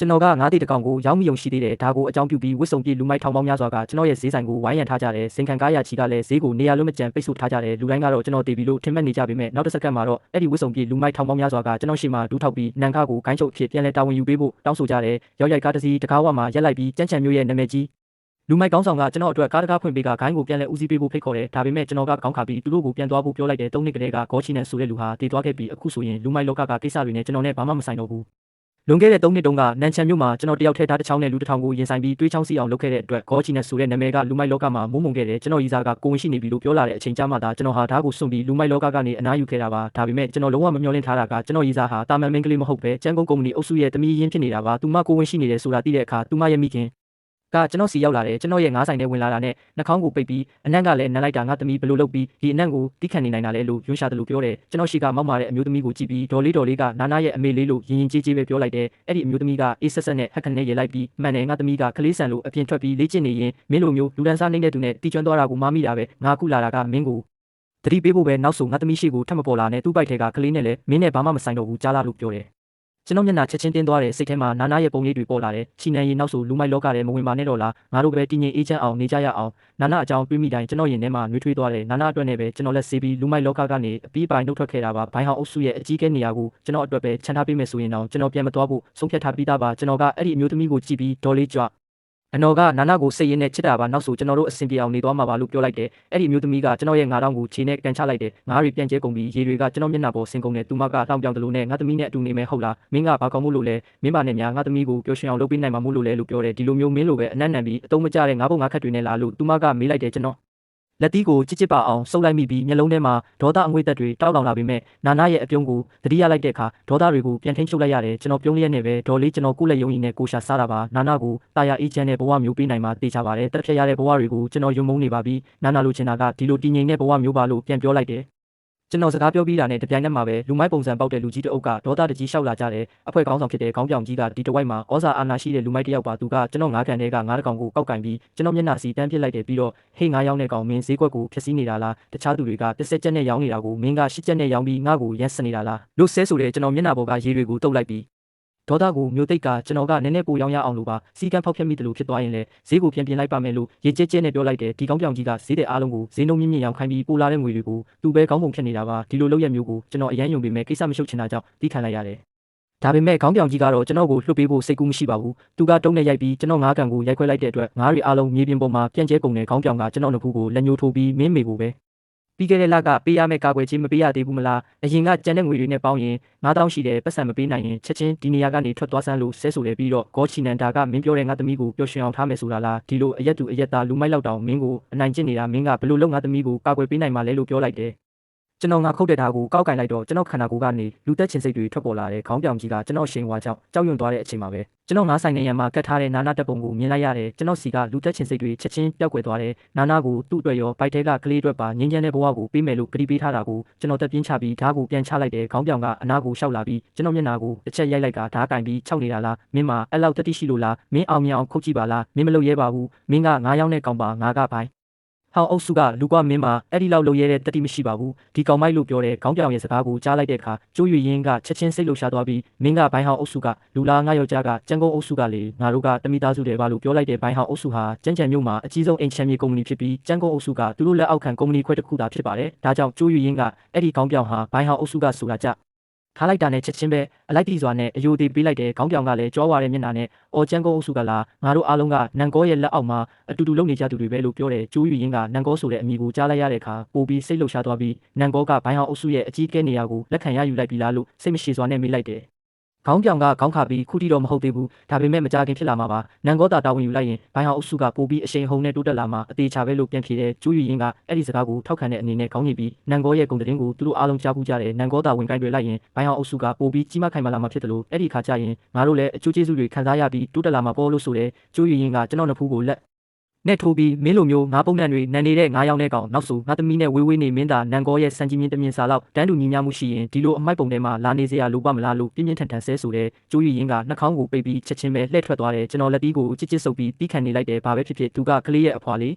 ကျွန်တော်ကငါးတီတကောင်ကိုရောက်မိုံရှိသေးတယ်ဒါကိုအကြောင်းပြုပြီးဝစ်စုံပြေလူမိုက်ထောင်ပေါင်းများစွာကကျွန်တော်ရဲ့ဈေးဆိုင်ကိုဝိုင်းရံထားကြတယ်စင်ခံကားရချီကလည်းဈေးကိုနေရာလွတ်မကျန်ပိတ်ဆို့ထားကြတယ်လူတိုင်းကတော့ကျွန်တော်တည်ပြီးလို့ထင်မှတ်နေကြပေမဲ့နောက်တစ်စက္ကန့်မှာတော့အဲ့ဒီဝစ်စုံပြေလူမိုက်ထောင်ပေါင်းများစွာကကျွန်တော်ရှေ့မှာဒူးထောက်ပြီးနန်ခါကိုဂိုင်းချုပ်ဖြစ်ပြန်လဲတာဝန်ယူပေးဖို့တောင်းဆိုကြတယ်ရောက်ရိုက်ကားတစ်စီးတကားဝမှာရက်လိုက်ပြီးကြမ်းချမ်းမျိုးရဲ့နာမည်ကြီးလူမိုက်ကောင်းဆောင်ကကျွန်တော်အတွက်ကားတကားဖွင့်ပေးကဂိုင်းကိုပြန်လဲဦးစီးပေးဖို့ဖိတ်ခေါ်တယ်ဒါပေမဲ့ကျွန်တော်ကခေါင်းခါပြီးသူတို့ကိုပြန်သွားဖို့ပြောလိုက်တယ်၃နှစ်ကလေးကဂေါချီနဲ့ဆိုတဲ့လူဟာတည်သွားခဲ့ပြီးအခုဆိုရင်လူမိုက်လောကကကိစ္စတွေနဲ့ကျွန်တော်နဲ့ဘာမှမဆိုင်တော့ဘူးလွန်ခဲ့တဲ့3နှစ်တုန်းကနန်ချန်မြို့မှာကျွန်တော်တယောက်ထဲဓာတ်တစ်ချောင်းနဲ့လူတစ်ထောင်ကိုရင်ဆိုင်ပြီးတွေးချောင်းစီအောင်လုပ်ခဲ့တဲ့အတွက်ဂေါချီနဲ့ဆိုတဲ့နာမည်ကလူမိုက်လောကမှာမုံမုံခဲ့တယ်ကျွန်တော်ရီစားကကိုဝင်ရှိနေပြီလို့ပြောလာတဲ့အချိန်ကြာမှသာကျွန်တော်ဟာဓာတ်ကိုစွန့်ပြီးလူမိုက်လောကကနေအနားယူခဲ့တာပါဒါပေမဲ့ကျွန်တော်လုံးဝမမျှော်လင့်ထားတာကကျွန်တော်ရီစားဟာတာမန်မင်းကလေးမဟုတ်ပဲကျန်းကုန်းကုမ္ပဏီအုပ်စုရဲ့တမီးရင်းဖြစ်နေတာပါသူမကိုဝင်ရှိနေတယ်ဆိုတာသိတဲ့အခါသူမရဲ့မိခင်ကကျွန်တော်စီရောက်လာတယ်ကျွန်တော်ရဲ့ငါးဆိုင်ထဲဝင်လာတာနဲ့နှာခေါင်းကိုပိတ်ပြီးအနံ့ကလည်းနမ်းလိုက်တာငါသမီးဘယ်လိုလုပ်ပြီးဒီအနံ့ကိုတိခတ်နေနိုင်တာလဲလို့ယွန်းရှာတယ်လို့ပြောတယ်ကျွန်တော်ရှိကမောက်မာတဲ့အမျိုးသမီးကိုကြည့်ပြီးဒေါ်လေးကနာနာရဲ့အမေလေးလို့ရင်ကြေးပဲပြောလိုက်တယ်အဲ့ဒီအမျိုးသမီးကအေးဆက်နဲ့ဟက်ခနဲ့ရေလိုက်ပြီးမှန်တယ်ငါသမီးကကလေးဆန်လို့အပြင်ထွက်ပြီးလေ့ကျင့်နေရင်မင်းလိုမျိုးလူဒန်းစားနေတဲ့သူနဲ့တီကျွမ်းသွားတာကိုမမိတာပဲငါခုလာတာကမင်းကိုတတိပေးဖို့ပဲနောက်ဆိုငါသမီးရှိကိုထပ်မပေါ်လာနဲ့သူ့ပိုက်ထဲကကလေးနဲ့လည်းမင်းနဲ့ဘာမှမဆိုင်တော့ဘူးကြားလာလို့ပြောတယ်ကျွန်တော်မျက်နှာချက်ချင်းတင်းသွားတဲ့စိတ်ထဲမှာနာနာရဲ့ပုံရိပ်တွေပေါ်လာတယ်ချီနန်ရင်နောက်ဆိုလူမိုက်လောကထဲမဝင်ပါနဲ့တော့လားငါတို့ပဲတည်ငြိမ်အေးချမ်းအောင်နေကြရအောင်နာနာအကြောင်းတွေးမိတိုင်းကျွန်တော်ရင်ထဲမှာနှွေးထွေးသွားတယ်နာနာအတွက်နဲ့ပဲကျွန်တော်လက်ဆေးပြီးလူမိုက်လောကကနေအပြီးပိုင်းနှုတ်ထွက်ခဲ့တာပါဘိုင်းဟောင်းအုပ်စုရဲ့အကြီးကဲနေရာကိုကျွန်တော်အတွက်ပဲခြံထားပေးမယ်ဆိုရင်တော့ကျွန်တော်ပြန်မသွားဖို့ဆုံးဖြတ်ထားပြီးသားပါကျွန်တော်ကအဲ့ဒီအမျိုးသမီးကိုကြည့်ပြီးဒေါ်လေးကြွအနော်ကနာနာကိုစိတ်ရင်းနဲ့ချစ်တာပါနောက်ဆိုကျွန်တော်တို့အဆင်ပြေအောင်နေသွားမှာပါလို့ပြောလိုက်တယ်အဲ့ဒီမျိုးသမီးကကျွန်တော်ရဲ့ငါးတောင်းကိုခြေနဲ့ကန်ချလိုက်တယ်ငါးတွေပြန်ကျဲကုန်ပြီးရေတွေကကျွန်တော်မျက်နှာပေါ်ဆင်းကုန်တယ်သူမကတောင်းပြောင်တယ်လို့နဲ့ငါသမီးနဲ့အတူနေမယ်ဟုတ်လားမင်းကဘာကောင်းမို့လို့လဲမင်းပါနဲ့များငါသမီးကိုပျော်ရွှင်အောင်လုပ်ပေးနိုင်မှာမို့လို့လဲလို့ပြောတယ်ဒီလိုမျိုးမင်းလိုပဲအနက်နံပြီးအတုံးမကျတဲ့ငါးပုံငါးခက်တွေနဲ့လားလို့သူမကမေးလိုက်တယ်ကျွန်တော်လက်သီးကိုချစ်ပါအောင်စုပ်လိုက်မိပြီးမျက်လုံးထဲမှာဒေါသအငွေ့သက်တွေတောက်လောင်လာပေမဲ့နာနာရဲ့အပြုံးကိုသတိရလိုက်တဲ့အခါဒေါသတွေကိုပြန်ထိန်းချုပ်လိုက်ရတယ်ကျွန်တော်ပြုံးလျက်နဲ့ပဲဒေါ်လေးကျွန်တော်ကိုယ့်လက်ယုံရင်နဲ့ကိုရှာစားတာပါနာနာကိုတာယာအေးချမ်းတဲ့ဘဝမျိုးပေးနိုင်မှာတေချာပါတယ်တက်ဖြတ်ရတဲ့ဘဝတွေကိုကျွန်တော်ယုံမုန်းနေပါပြီနာနာလိုချင်တာကဒီလိုတည်ငြိမ်တဲ့ဘဝမျိုးပါလို့ပြန်ပြောလိုက်တယ်ကျွန်တော်စကားပြောပြီးတာနဲ့တပြိုင်နက်မှာပဲလူမိုက်ပုံစံပေါက်တဲ့လူကြီးတအုပ်ကဒေါသတကြီးလျှောက်လာကြတယ်အဖွဲ့ခေါင်းဆောင်ဖြစ်တဲ့ခေါင်းပြောင်ကြီးကဒီတဝိုက်မှာဩဇာအာဏာရှိတဲ့လူမိုက်တယောက်ပါသူကကျွန်တော်ငါးကန်တွေကငါးတကောင်ကိုကောက်ကင်ပြီးကျွန်တော်မျက်နှာစီတန်းပစ်လိုက်တယ်ပြီးတော့ဟေးငါးယောင်းတဲ့ကောင်မင်းဈေးကွက်ကိုဖျက်ဆီးနေတာလားတခြားသူတွေကတစ်ဆက်ချက်နဲ့ရောင်းနေတာကိုမင်းကရှစ်ချက်နဲ့ရောင်းပြီးငါ့ကိုရန်စနေတာလားလို့ဆဲဆိုတဲ့ကျွန်တော်မျက်နှာပေါ်ကရေတွေကိုတုပ်လိုက်ပြီးဒေါသကိုမျိုးတိတ်ကကျွန်တော်ကနည်းနည်းပိုရောင်းရအောင်လို့ပါစီကံဖောက်ဖျက်မိတယ်လို့ဖြစ်သွားရင်လေဈေးကိုပြင်လိုက်ပါမယ်လို့ရေကျဲနဲ့ပြောလိုက်တယ်ဒီကောင်းပြောင်ကြီးကဈေးတဲ့အားလုံးကိုဈေးနှုန်းမြင့်ရောင်းခိုင်းပြီးပိုလာတဲ့ငွေတွေကိုသူပဲကောင်းပုံဖြစ်နေတာပါဒီလိုလုပ်ရမျိုးကိုကျွန်တော်အရန်ယုံပေမဲ့ကိစ္စမရှုပ်ချင်တာကြောင့်တီးခံလိုက်ရတယ်ဒါပေမဲ့ခေါင်းပြောင်ကြီးကတော့ကျွန်တော်ကိုလွှတ်ပေးဖို့စိတ်ကူးမရှိပါဘူးသူကတုံးနဲ့ရိုက်ပြီးကျွန်တော်ငါးကန်ကိုရိုက်ခွဲလိုက်တဲ့အတွက်ငါးတွေအားလုံးမြေပြင်ပေါ်မှာပြန့်ကျဲကုန်တဲ့ခေါင်းပြောင်ကကျွန်တော်နှုတ်ကိုလက်ညှိုးထိုးပြီးမင်းမေကိုပဲပြီးခဲ့တဲ့လကပေးရမယ့်ကာကွယ်ခြင်းမပေးရသေးဘူးမလားအရင်ကကြံတဲ့ငွေတွေနဲ့ပေါင်းရင်9000ရှိတယ်ပတ်စံမပေးနိုင်ရင်ချက်ချင်းဒီနေရာကနေထွက်သွားစမ်းလို့ဆဲဆိုတယ်ပြီးတော့ဂေါချီနန်ဒါကမင်းပြောတဲ့ငါသမီးကိုပျော်ရွှင်အောင်ထားမယ်ဆိုတာလားဒီလိုအရက်သူအရက်သားလူမိုက်လောက်တောင်မင်းကိုအနိုင်ကျင့်နေတာမင်းကဘယ်လိုလုပ်ငါသမီးကိုကာကွယ်ပေးနိုင်မှာလဲလို့ပြောလိုက်တယ်ကျွန်တော်ငါခုတ်တဲ့ဓာတ်ကိုကောက်ကင်လိုက်တော့ကျွန်တော်ခန္ဓာကိုယ်ကနေလူသက်ချင်စိတ်တွေထွက်ပေါ်လာတဲ့ခေါင်းပြောင်ကြီးကကျွန်တော်ရှင်ဝါကြောင့်ကြောက်ရွံ့သွားတဲ့အချိန်မှာပဲကျွန်တော်ငါးဆိုင်နေရမှာကတ်ထားတဲ့နာနာတက်ပုံကိုမြင်လိုက်ရတယ်ကျွန်တော်စီကလူသက်ချင်စိတ်တွေချက်ချင်းပျောက်ကွယ်သွားတယ်နာနာကိုသူ့အတွက်ရောဘိုက်ထဲကကလေးအတွက်ပါငင်းချမ်းတဲ့ဘဝကိုပေးမယ်လို့ကတိပေးထားတာကိုကျွန်တော်တက်ပြင်းချပြီးဓာတ်ကိုပြန်ချလိုက်တယ်ခေါင်းပြောင်ကအနာကိုရှောက်လာပြီးကျွန်တော်မျက်နှာကိုတစ်ချက်ရိုက်လိုက်ကဓာတ်ကင်ပြီးခြောက်နေတာလားမင်းမအဲ့လောက်တတိရှိလို့လားမင်းအောင်မြင်အောင်ခုတ်ကြည့်ပါလားမင်းမလုပ်ရဲပါဘူးမင်းကငါးယောက်နဲ့ကောင်းပါငါကပိုင်ဟောင်းအုပ်စုကလူကမင်းမအဲ့ဒီလောက်လုပ်ရတဲ့တတိမရှိပါဘူးဒီကောင်မိုက်လို့ပြောတဲ့ခေါင်းပြောင်ရဲ့စကားကိုကြားလိုက်တဲ့အခါကျိုးရွရင်ကချက်ချင်းစိတ်လှုပ်ရှားသွားပြီးမင်းကဘိုင်းဟောင်းအုပ်စုကလူလားငါယောက်ျားကကျန်းကုန်းအုပ်စုကလေငါတို့ကတမိသားစုတွေပါလို့ပြောလိုက်တဲ့ဘိုင်းဟောင်းအုပ်စုဟာကျန်းကျန်မြို့မှာအကြီးဆုံးအိမ်ချမ်းမြေကုမ္ပဏီဖြစ်ပြီးကျန်းကုန်းအုပ်စုကသူတို့လက်အောက်ခံကုမ္ပဏီခွဲတစ်ခုသာဖြစ်ပါတယ်ဒါကြောင့်ကျိုးရွရင်ကအဲ့ဒီခေါင်းပြောင်ဟာဘိုင်းဟောင်းအုပ်စုကဆိုတာကြထားလိုက်တာနဲ့ချက်ချင်းပဲအလိုက်တီစွာနဲ့အယိုသေးပေးလိုက်တဲ့ခေါင်းပြောင်ကလည်းကြွားဝါတဲ့မျက်နှာနဲ့အော်ကျန်းကုန်းအုပ်စုကလာငါတို့အားလုံးကနန်ကောရဲ့လက်အောက်မှာအတူတူလုပ်နေကြသူတွေပဲလို့ပြောတယ်ကျိုးယူရင်းကနန်ကောဆိုတဲ့အမည်ကိုကြားလိုက်ရတဲ့အခါပိုပြီးစိတ်လှုပ်ရှားသွားပြီးနန်ကောကဘိုင်းဟောင်းအုပ်စုရဲ့အကြီးအကဲနေရာကိုလက်ခံရယူလိုက်ပြီလားလို့စိတ်မရှိစွာနဲ့မေးလိုက်တယ်ခေါင်းပြောင်ကခေါင်းခါပြီးခုထိတော့မဟုတ်သေးဘူးဒါပေမဲ့မကြခင်ဖြစ်လာမှာပါနန်ကောတာတာဝန်ယူလိုက်ရင်ဘိုင်းဟောင်းအုပ်စုကပိုပြီးအရှိန်ဟုန်နဲ့တိုးတက်လာမှာအသေးချာပဲလို့ပြန်ဖြေတယ်ကျိုးယူရင်းကအဲ့ဒီစကားကိုထောက်ခံတဲ့အနေနဲ့ခေါင်းညှိပြီးနန်ကောရဲ့ဂုဏ်သတင်းကိုသူတို့အားလုံးကြားပူးကြတယ်နန်ကောတာဝင်ကိုင်းတွေလိုက်ရင်ဘိုင်းဟောင်းအုပ်စုကပိုပြီးကြီးမားခိုင်မာလာမှာဖြစ်တယ်လို့အဲ့ဒီခါကျရင်ငါတို့လည်းအကျိုးကျေးဇူးတွေခံစားရပြီးတိုးတက်လာမှာပေါ့လို့ဆိုတယ်ကျိုးယူရင်းကကျွန်တော်နှစ်ဖူးကိုလက်နဲ့ထိုးပြီးမင်းလိုမျိုးငါးပုံနှံတွေနန်နေတဲ့ငါးယောက်နဲ့ကောင်နောက်ဆိုငါသမီးနဲ့ဝေးဝေးနေမင်းသာနန်ကောရဲ့စံကြီးမြင့်တမြင့်စာလောက်တန်းတူညီမျှမှုရှိရင်ဒီလိုအမိုက်ပုံထဲမှာလာနေစရာလိုပါမလားလို့ပြင်းပြင်းထန်ထန်ဆဲဆိုတဲ့ကျိုးရင်းကနှာခေါင်းကိုပိတ်ပြီးချက်ချင်းပဲလှည့်ထွက်သွားတယ်ကျွန်တော်လက်တီးကိုချစ်ချစ်ဆုပ်ပြီးတီးခံနေလိုက်တယ်ဘာပဲဖြစ်ဖြစ်သူကကလေးရဲ့အဖွာလေး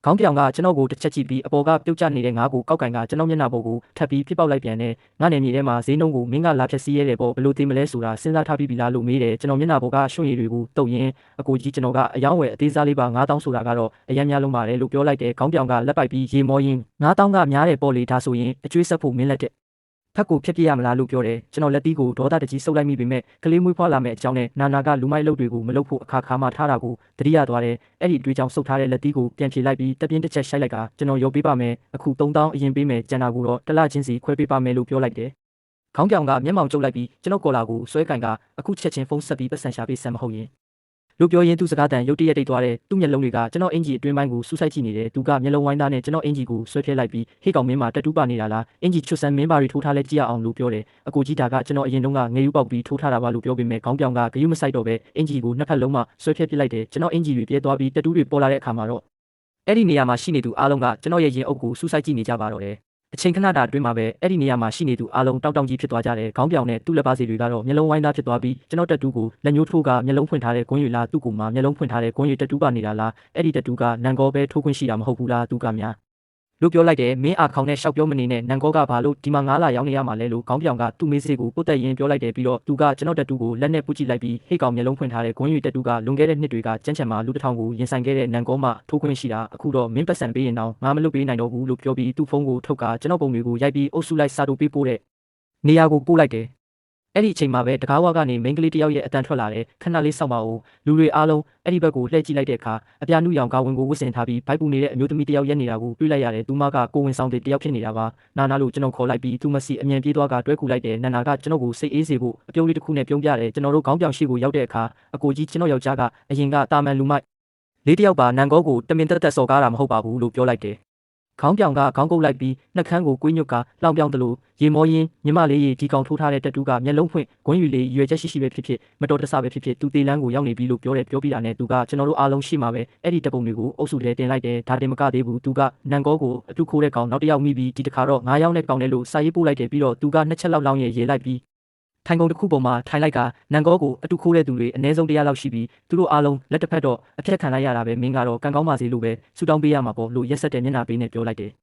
ခေါင်းပြောင်ကကျွန်တော်ကိုတစ်ချက်ကြည့်ပြီးအပေါ်ကပြုတ်ကျနေတဲ့ငါးကိုကောက်ကင်ကကျွန်တော်မျက်နှာပေါ်ကိုထပ်ပြီးဖြစ်ပေါက်လိုက်ပြန်တယ်ငါနယ်မြေထဲမှာဈေးနှုန်းကိုမင်းကလာဖြတ်စီးရဲတယ်ပေါ့ဘလို့သိမလဲဆိုတာစဉ်းစားထားပြီးပြီလားလို့မေးတယ်ကျွန်တော်မျက်နှာပေါ်ကရွှွန့်ရည်တွေကိုတုပ်ရင်းအကိုကြီးကျွန်တော်ကအယောင်းဝယ်အသေးစားလေးပါ9000ဆိုတာကတော့အရန်များလုံးပါတယ်လို့ပြောလိုက်တယ်ခေါင်းပြောင်ကလက်ပိုက်ပြီးရေမောရင်း9000ကများတယ်ပေါ့လေဒါဆိုရင်အကျွေးဆက်ဖို့မင်းလက်တဲ့ဖက်ကိုဖြတ်ပြရမလားလို့ပြောတယ်ကျွန်တော်လက်သီးကိုဒေါသတကြီးဆုပ်လိုက်မိပေမဲ့ကလေးမွေးဖွားလာမဲ့အကြောင်းနဲ့နာနာကလူမိုက်လုပ်တွေကိုမလုပ်ဖို့အခါခါမှထားတာကိုတတိယသွားတယ်အဲ့ဒီအတွေ့အကြုံဆုပ်ထားတဲ့လက်သီးကိုပြန်ဖြေလိုက်ပြီးတပြင်းတစ်ချက်ရှိုက်လိုက်ကကျွန်တော်ရုပ်ပေးပါမယ်အခု3000အရင်ပေးမယ်ကျန်တာကိုတော့တစ်လချင်းစီခွဲပေးပါမယ်လို့ပြောလိုက်တယ်ခေါင်းပြောင်ကမျက်မှောင်ကျုပ်လိုက်ပြီးကျွန်တော်ကော်လာကိုဆွဲကင်ကအခုချက်ချင်းဖုန်းဆက်ပြီးပတ်စံရှာပေးစမ်းမဟုတ်ရင်လို့ပြောရင်းသူစကားတန်ရုတ်တရက်တိတ်သွားတဲ့သူ့မျက်လုံးတွေကကျွန်တော်အင်ဂျီအတွင်းပိုင်းကိုစူးစိုက်ကြည့်နေတယ်သူကမျက်လုံးဝိုင်းသားနဲ့ကျွန်တော်အင်ဂျီကိုဆွဲဖျက်လိုက်ပြီးဟေ့ကောင်မင်းမှာတက်တူးပါနေတာလားအင်ဂျီချွတ်ဆန်းမင်းပါတွေထိုးထားလဲကြည့်ရအောင်လို့ပြောတယ်အကိုကြီးဒါကကျွန်တော်အရင်တုန်းကငယ်ယူပေါက်ပြီးထိုးထားတာပါလို့ပြောပေမဲ့ခေါင်းပြောင်ကဂယုမဆိုင်တော့ပဲအင်ဂျီကိုနှစ်ဖက်လုံးမှဆွဲဖျက်ပစ်လိုက်တယ်ကျွန်တော်အင်ဂျီတွေပြဲသွားပြီးတက်တူးတွေပေါ်လာတဲ့အခါမှာတော့အဲ့ဒီနေရာမှာရှိနေသူအားလုံးကကျွန်တော်ရဲ့ရင်အုပ်ကိုစူးစိုက်ကြည့်နေကြပါတော့တယ်အချိန်ခဏတာအတွင်းမှာပဲအဲ့ဒီနေရာမှာရှိနေသူအားလုံးတောက်တောက်ကြီးဖြစ်သွားကြတယ်ခေါင်းပြောင်နဲ့သူ့လက်ပါစီတွေကတော့မျက်လုံးဝိုင်းသားဖြစ်သွားပြီးကျွန်တော်တက်တူးကိုလက်ညှိုးထိုးကမျက်လုံးဖွင့်ထားတဲ့ဂွန်းရည်လားသူ့ကိုမှမျက်လုံးဖွင့်ထားတဲ့ဂွန်းရည်တက်တူးပါနေတာလားအဲ့ဒီတက်တူးကနန်ကောပဲထိုးခွင့်ရှိတာမဟုတ်ဘူးလားသူကများလို့ပြောလိုက်တယ်မင်းအာခေါင်နဲ့ရှောက်ပြောမနေနဲ့နန်ကောကဘာလို့ဒီမှာ9လရောက်နေရမှာလဲလို့ခေါင်းပြောင်ကသူ့မေးစေးကိုပုတ်တက်ရင်ပြောလိုက်တယ်ပြီးတော့သူကကျွန်တော်တက်တူးကိုလက်နဲ့ပူကြည့်လိုက်ပြီးဟေ့ကောင်မျက်လုံးဖွင့်ထားတဲ့ဂွန်းရည်တက်တူးကလွန်ခဲ့တဲ့နှစ်တွေကကြမ်းချမ်းမှာလူတစ်ထောင်ကိုရင်ဆိုင်ခဲ့တဲ့နန်ကောမှထိုးခွင့်ရှိတာအခုတော့မင်းပတ်စံပေးရင်တော့ငါမလွတ်ပေးနိုင်တော့ဘူးလို့ပြောပြီးသူ့ဖုန်းကိုထုတ်ကကျွန်တော်ပုံတွေကိုရိုက်ပြီးအုပ်စုလိုက်စာတိုပေးပို့တဲ့နေရာကိုပို့လိုက်တယ်အဲ့ဒီအချိန်မှာပဲတကားဝကနေမိန်းကလေးတယောက်ရဲ့အတန်ထွက်လာတယ်ခဏလေးစောင့်ပါဦးလူတွေအားလုံးအဲ့ဒီဘက်ကိုလှည့်ကြည့်လိုက်တဲ့အခါအပြာနုရောင်ကဝင်ကိုဝတ်ဆင်ထားပြီးဘိုက်ပူနေတဲ့အမျိုးသမီးတယောက်ရက်နေတာကိုတွေ့လိုက်ရတယ်သူမကကိုဝင်ဆောင်တဲ့တယောက်ဖြစ်နေတာပါနာနာလို့ကျွန်တော်ခေါ်လိုက်ပြီးသူမစီအမြန်ပြေးသွားကတွဲကူလိုက်တယ်နာနာကကျွန်တော်ကိုစိတ်အေးစေဖို့အပြုံးလေးတစ်ခုနဲ့ပြုံးပြတယ်ကျွန်တော်တို့ခေါင်းပြောင်ရှိကိုရောက်တဲ့အခါအကိုကြီးကျွန်တော်ယောက်ျားကအရင်ကတာမန်လူမိုက်လေးတယောက်ပါနန်ကောကိုတမင်တက်စော်ကားတာမဟုတ်ပါဘူးလို့ပြောလိုက်တယ်ခေါင်းပြောင်ကခေါင်းကုပ်လိုက်ပြီးနှက်ခမ်းကိုကွေးညွတ်ကလောင်ပြောင်သလိုရေမောရင်းမြမလေးရေဒီကောင်ထိုးထားတဲ့တက်တူးကမျက်လုံးဖွင့်ဂွန်းယူလေးရွယ်ချက်ရှိရှိပဲဖြစ်ဖြစ်မတော်တဆပဲဖြစ်ဖြစ်သူတေးလန်းကိုရောက်နေပြီလို့ပြောပြီးတာနဲ့သူကကျွန်တော်တို့အားလုံးရှိမှာပဲအဲ့ဒီတပုံတွေကိုအုပ်စုထဲတင်လိုက်တယ်ဒါတင်မကသေးဘူးသူကနန်ကောကိုအတူခိုးတဲ့ကောင်နောက်တစ်ယောက်မိပြီးဒီတစ်ခါတော့9ယောက်နဲ့ကောင်နဲ့လို့စာရေးပို့လိုက်တယ်ပြီးတော့သူက2ချက်လောက်လောင်းရေလိုက်ပြီးထိုင်ကုန်တစ်ခုပေါ်မှာထိုင်လိုက်ကနန်ကောကိုအတူခိုးတဲ့သူတွေအနည်းဆုံး100လောက်ရှိပြီးသူတို့အားလုံးလက်တစ်ဖက်တော့အဖြတ်ခံလိုက်ရတာပဲမင်းကတော့ကံကောင်းပါစေလို့ပဲဆူတောင်းပေးရမှာပေါ့လို့ရက်ဆက်တဲ့မျက်နှာပေးနဲ့ပြောလိုက်တယ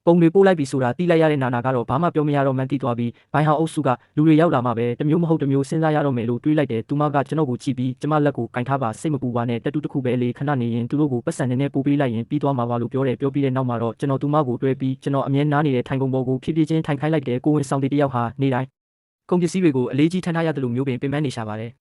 ်ပုံတွေပို့လိုက်ပြီးဆိုတာတီးလိုက်ရတဲ့နာနာကတော့ဘာမှပြောမရတော့မှန်းသိသွားပြီးဘိုင်ဟောင်အုပ်စုကလူတွေရောက်လာမှပဲတမျိုးမဟုတ်တမျိုးစဉ်းစားရတော့မယ်လို့တွေးလိုက်တယ်သူမကကျွန်တော်ကိုကြည့်ပြီးကျမလက်ကိုကင်ထားပါစိတ်မပူပါနဲ့တက်တူတစ်ခုပဲလေခဏနေရင်သူတို့ကိုပတ်စံနေနဲ့ပို့ပေးလိုက်ရင်ပြီးသွားမှာပါလို့ပြောပြီးတဲ့နောက်မှာတော့ကျွန်တော်သူမကိုတွဲပြီးကျွန်တော်အမြဲနားနေတဲ့ထိုင်ကုန်ပေါ်ကိုဖြည်းဖြည်းချင်းထိုင်ခိုင်းလိုက်တယ်ကိုဝင်ဆောင်တဲ့တယောက်ဟာနေတိုင်းကုန်ပစ္စည်းတွေကိုအလေးကြီးထမ်းထားရတယ်လို့မျိုးပင်ပင်နေရှာပါတယ်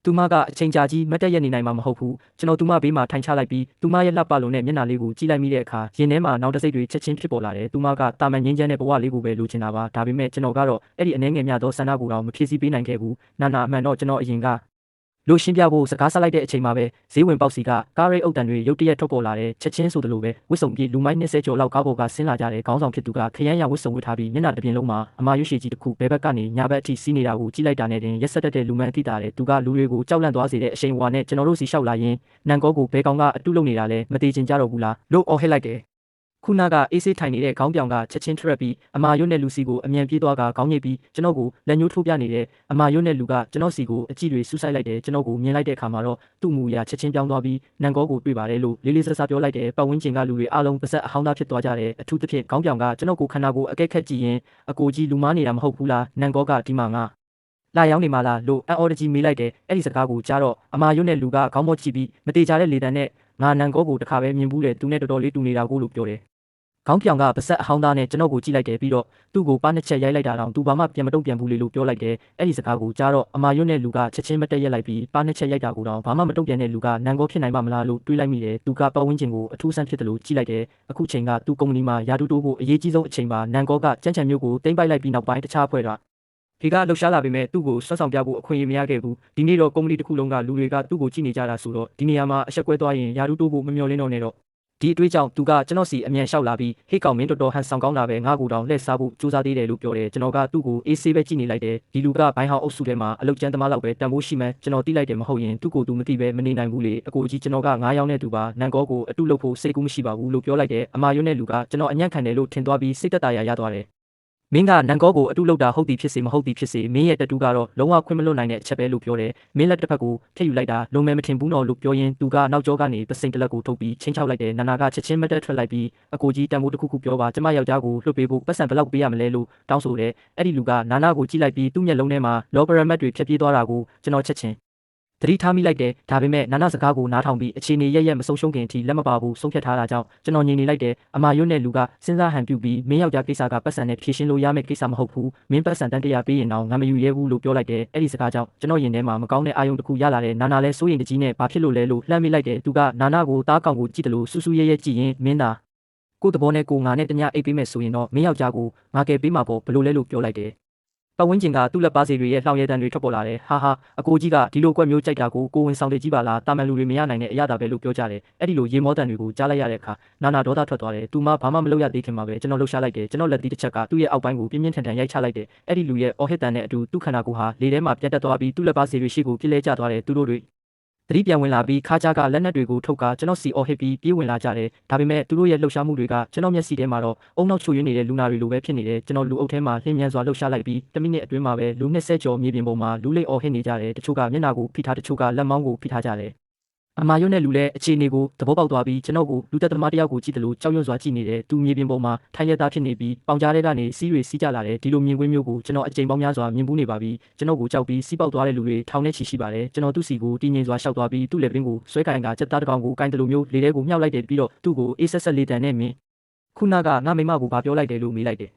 သူမကအချိန်ကြာကြီးမတ်တက်ရနေနိုင်မှာမဟုတ်ဘူးကျွန်တော်သူမဘေးမှာထိုင်ချလိုက်ပြီးသူမရဲ့လှပလုံးနဲ့မျက်နှာလေးကိုကြည့်လိုက်မိတဲ့အခါရင်ထဲမှာနောက်တစ်စိတ်တွေချက်ချင်းဖြစ်ပေါ်လာတယ်သူမကတာမန်ငင်းချမ်းတဲ့ဘဝလေးကိုပဲလိုချင်တာပါဒါပေမဲ့ကျွန်တော်ကတော့အဲ့ဒီအနေငယ်များသောဆန္ဒကိုတော့မဖြည့်ဆည်းပေးနိုင်ခဲ့ဘူးနာနာအမှန်တော့ကျွန်တော်အရင်ကလို့ရှင်းပြဖို့စကားဆက်လိုက်တဲ့အချိန်မှာပဲဈေးဝင်ပေါက်စီကကားရိတ်အုပ်တန်တွေရုတ်တရက်ထွက်ပေါ်လာတဲ့ချက်ချင်းဆိုသလိုပဲဝစ်စုံပြေလူမိုင်း20ကျော်လောက်ကားပေါ်ကဆင်းလာကြတဲ့ခေါင်းဆောင်ဖြစ်သူကခရမ်းရဝစ်စုံဝတ်ထားပြီးမျက်နှာတစ်ပြင်လုံးမှာအမာရွှေရှိကြီးတစ်ခုဘဲဘက်ကနေညာဘက်အထိစီးနေတာကိုကြည့်လိုက်တာနဲ့တင်ရက်ဆက်တဲ့လူမှန်အတိတာတဲ့သူကလူတွေကိုကြောက်လန့်သွားစေတဲ့အရှိန်အဝါနဲ့ကျွန်တော်တို့စီလျှောက်လာရင်နန်ကောကိုဘဲကောင်ကအတုလုံနေတာလဲမသေးချင်ကြတော့ဘူးလားလို့အော်ဟစ်လိုက်တယ်ခုနကအေးဆေးထိုင်နေတဲ့ခေါင်းပြောင်ကချက်ချင်းထရက်ပြီးအမာရွတ်နဲ့လူစီကိုအမြန်ပြေးသွားကခေါင်းညိတ်ပြီးကျွန်တော်ကိုလက်ညှိုးထိုးပြနေတဲ့အမာရွတ်နဲ့လူကကျွန်တော်စီကိုအကြည့်တွေစူးစိုက်လိုက်တယ်ကျွန်တော်ကိုမြင်လိုက်တဲ့အခါမှာတော့သူ့မူရာချက်ချင်းပြောင်းသွားပြီးနန်ကောကိုတွေ့ပါတယ်လို့လေးလေးဆဆပြောလိုက်တယ်ပတ်ဝန်းကျင်ကလူတွေအားလုံးပါဆက်အဟောင်းသားဖြစ်သွားကြတယ်အထူးသဖြင့်ခေါင်းပြောင်ကကျွန်တော်ကိုခန္ဓာကိုယ်အကဲခက်ကြည့်ရင်အကိုကြီးလူမားနေတာမဟုတ်ဘူးလားနန်ကောကဒီမှာငါလာရောက်နေမှာလားလို့အန်အော်တကြီးမေးလိုက်တယ်အဲ့ဒီစကားကိုကြားတော့အမာရွတ်နဲ့လူကခေါင်းပေါ်ကြည့်ပြီးမတေချာတဲ့လေတံနဲ့ငါနန်ကောကိုတစ်ခါပဲမြင်ဘူးတယ်သူနဲ့တော်တော်လေးတူနေတာကိုလို့ပြောတယ်ခေါင်းပြောင်ကပါဆက်အဟောင်းသားနဲ့ကျွန်တော်ကိုကြည့်လိုက်တယ်ပြီးတော့သူ့ကိုပါနှစ်ချက်ရိုက်လိုက်တာတော့သူဘာမှပြန်မတုံ့ပြန်ဘူးလေလို့ပြောလိုက်တယ်အဲ့ဒီစကားကိုကြားတော့အမာရွတ်နဲ့လူကချက်ချင်းမတက်ရက်လိုက်ပြီးပါနှစ်ချက်ရိုက်တာကိုတော့ဘာမှမတုံ့ပြန်တဲ့လူကနန်ကောဖြစ်နိုင်ပါမလားလို့တွေးလိုက်မိတယ်သူကပတ်ဝန်းကျင်ကိုအထူးဆန်းဖြစ်တယ်လို့ကြည့်လိုက်တယ်အခုချိန်ကသူ့ကုမ္ပဏီမှာယာတူတိုးကိုအရေးကြီးဆုံးအချိန်မှာနန်ကောကကြမ်းချမ်းမျိုးကိုတိမ့်ပိုက်လိုက်ပြီးနောက်ပိုင်းတခြားအဖွဲ့ကဒီကလှုပ်ရှားလာပေမဲ့သူ့ကိုဆွတ်ဆောင်ပြဖို့အခွင့်အရေးမရခဲ့ဘူးဒီနေ့တော့ကုမ္ပဏီတစ်ခုလုံးကလူတွေကသူ့ကိုကြည့်နေကြတာဆိုတော့ဒီနေရာမှာအဆက်ကွဲသွားရင်ယာတူတိုးကိုမမျှော်လင့်တော့နဲ့တော့ဒီအတွေ့အကြုံသူကကျွန်တော်စီအမြန်လျှောက်လာပြီးဟေ့ကောင်မင်းတော်တော်ဟန်ဆောင်ကောင်းတာပဲငါ့ကိုတောင်လှည့်စားဖို့စူးစမ်းသေးတယ်လို့ပြောတယ်ကျွန်တော်ကသူ့ကိုအေးဆေးပဲကြည့်နေလိုက်တယ်ဒီလူကဘိုင်းဟောင်းအုပ်စုထဲမှာအလုတ်ကျန်းသမားလောက်ပဲတန်ဖိုးရှိမှန်းကျွန်တော်သိလိုက်တယ်မဟုတ်ရင်သူ့ကိုသူမသိပဲမနေနိုင်ဘူးလေအကိုကြီးကျွန်တော်က9ယောက်နဲ့သူပါနန်ကောကိုအတုလုပ်ဖို့စိတ်ကူးမရှိပါဘူးလို့ပြောလိုက်တယ်အမာရွတ်နဲ့လူကကျွန်တော်အညံ့ခံတယ်လို့ထင်သွားပြီးစိတ်သက်သာရသွားတယ် မင်းကနန်ကောကိုအတုလောက်တာဟုတ်သည်ဖြစ်စေမဟုတ်သည်ဖြစ်စေမင်းရဲ့တတူကတော့လုံးဝခွင့်မလွတ်နိုင်တဲ့အချက်ပဲလို့ပြောတယ်မင်းလက်တစ်ဖက်ကိုထည့်ယူလိုက်တာလုံမဲမထင်ဘူးနော်လို့ပြောရင်းသူကနောက်ကျောကနေပစိန်တလက်ကိုထုတ်ပြီးချင်းချောက်လိုက်တယ်နာနာကချက်ချင်းမတက်ထွက်လိုက်ပြီးအကိုကြီးတန်ဖိုးတစ်ခုခုပြောပါကျမယောက်ျားကိုလွှတ်ပေးဖို့ပတ်စံဘယ်လောက်ပေးရမလဲလို့တောင်းဆိုတယ်အဲ့ဒီလူကနာနာကိုကြည့်လိုက်ပြီးသူ့မျက်လုံးထဲမှာလောပရမတ်တွေဖြတ်ပြေးသွားတာကိုကျွန်တော်ချက်ချင်းသတိထားမိလိုက်တယ်ဒါပေမဲ့နာနာစကားကိုနားထောင်ပြီးအခြေအနေရမဆုံးရှုံးခင်အထိလက်မပါဘူးဆုံးဖြတ်ထားတာကြောင့်ကျွန်တော်ငြိမ်နေလိုက်တယ်အမာရွတ်နဲ့လူကစဉ်းစားဟန်ပြုပြီးမင်းယောက်ျားကိစ္စကပတ်စံနဲ့ဖြေရှင်းလို့ရမယ့်ကိစ္စမဟုတ်ဘူးမင်းပတ်စံတန်းတရားပေးရင်တော့ငါမယူရဲဘူးလို့ပြောလိုက်တယ်အဲ့ဒီစကားကြောင့်ကျွန်တော်ရင်ထဲမှာမကောင်းတဲ့အာယုံတစ်ခုရလာတယ်နာနာလည်းစိုးရိမ်တကြီးနဲ့ဘာဖြစ်လို့လဲလို့လှမ်းမိလိုက်တယ်သူကနာနာကိုတားကောင်ကိုကြည့်တယ်လို့စူးစူးရဲရဲကြည့်ရင်မင်းသာကိုတဘောနဲ့ကိုငါနဲ့တ냐အိတ်ပေးမယ်ဆိုရင်တော့မင်းယောက်ျားကိုငါကယ်ပေးမှာပေါ့ဘလို့လဲလို့ပြောလိုက်တယ်ပတ်ဝန်းကျင်ကသူ့လက်ပါစီတွေရဲ့လှောင်ရဲတန်းတွေထွက်ပေါ်လာတယ်ဟာအကိုကြီးကဒီလိုကွက်မျိုးကြိုက်တာကိုဝင်ဆောင်တဲ့ကြီးပါလားတာမန်လူတွေမရနိုင်တဲ့အရာတာပဲလို့ပြောကြတယ်အဲ့ဒီလိုရေမောတန်တွေကိုကြားလိုက်ရတဲ့အခါနာနာဒေါသထွက်သွားတယ်သူမှဘာမှမလုပ်ရသေးခင်မှာပဲကျွန်တော်လှုပ်ရှားလိုက်တယ်ကျွန်တော်လက်သီးတစ်ချက်ကသူ့ရဲ့အောက်ပိုင်းကိုပြင်းပြင်းထန်ထန်ရိုက်ချလိုက်တယ်အဲ့ဒီလူရဲ့အော်ဟစ်တန်နဲ့အတူသူ့ခန္ဓာကိုယ်ဟာလေထဲမှာပြတ်တက်သွားပြီးသူ့လက်ပါစီတွေရှိကိုပြစ်လဲကျသွားတယ်သူတို့တွေသတိပြန်ဝင်လာပြီးခါးကြားကလက်နက်တွေကိုထုတ်ကကျွန်တော်စီအော်ဟစ်ပြီးပြေးဝင်လာကြတယ်ဒါပေမဲ့သူတို့ရဲ့လှုပ်ရှားမှုတွေကကျွန်တော်မျက်စိထဲမှာတော့အုံနောက်ချိုရင်းနေတဲ့လူနာတွေလိုပဲဖြစ်နေတယ်ကျွန်တော်လူအုပ်ထဲမှာလှင်းမြန်စွာလှုပ်ရှားလိုက်ပြီး10မိနစ်အတွင်းမှာပဲလူ20ကျော်မြေပြင်ပေါ်မှာလူလိတ်အော်ဟစ်နေကြတယ်တချို့ကမျက်နှာကိုဖိထားတချို့ကလက်မောင်းကိုဖိထားကြတယ်အမာရွတ်နဲ့လူလည်းအခြေအနေကိုသဘောပေါက်သွားပြီးကျွန်တော်ကိုလူသက်သမားတယောက်ကိုကြည့်တယ်လို့ကြောက်ရွံ့စွာကြည့်နေတယ်သူမြေပြင်ပေါ်မှာထိုင်ရသားဖြစ်နေပြီးပေါင်ကြားတဲ့ကနေစီးတွေစီးကြလာတယ်ဒီလိုမြင်ကွင်းမျိုးကိုကျွန်တော်အကြိမ်ပေါင်းများစွာမြင်ဘူးနေပါပြီကျွန်တော်ကိုကြောက်ပြီးစီးပေါက်သွားတဲ့လူတွေထောင်ထဲချီရှိပါတယ်ကျွန်တော်သူ့စီကိုတည်ငြိမ်စွာရှောက်သွားပြီးသူ့လက်ပင်ကိုဆွဲကင်ကစက်သားတစ်ကောင်ကိုကင်တယ်လို့မျိုးလေထဲကိုမြှောက်လိုက်တယ်ပြီးတော့သူ့ကိုအေးဆက်ဆက်လေးတန်နဲ့မင်းခုနကငါမိမကိုဘာပြောလိုက်တယ်လို့မေးလိုက်တယ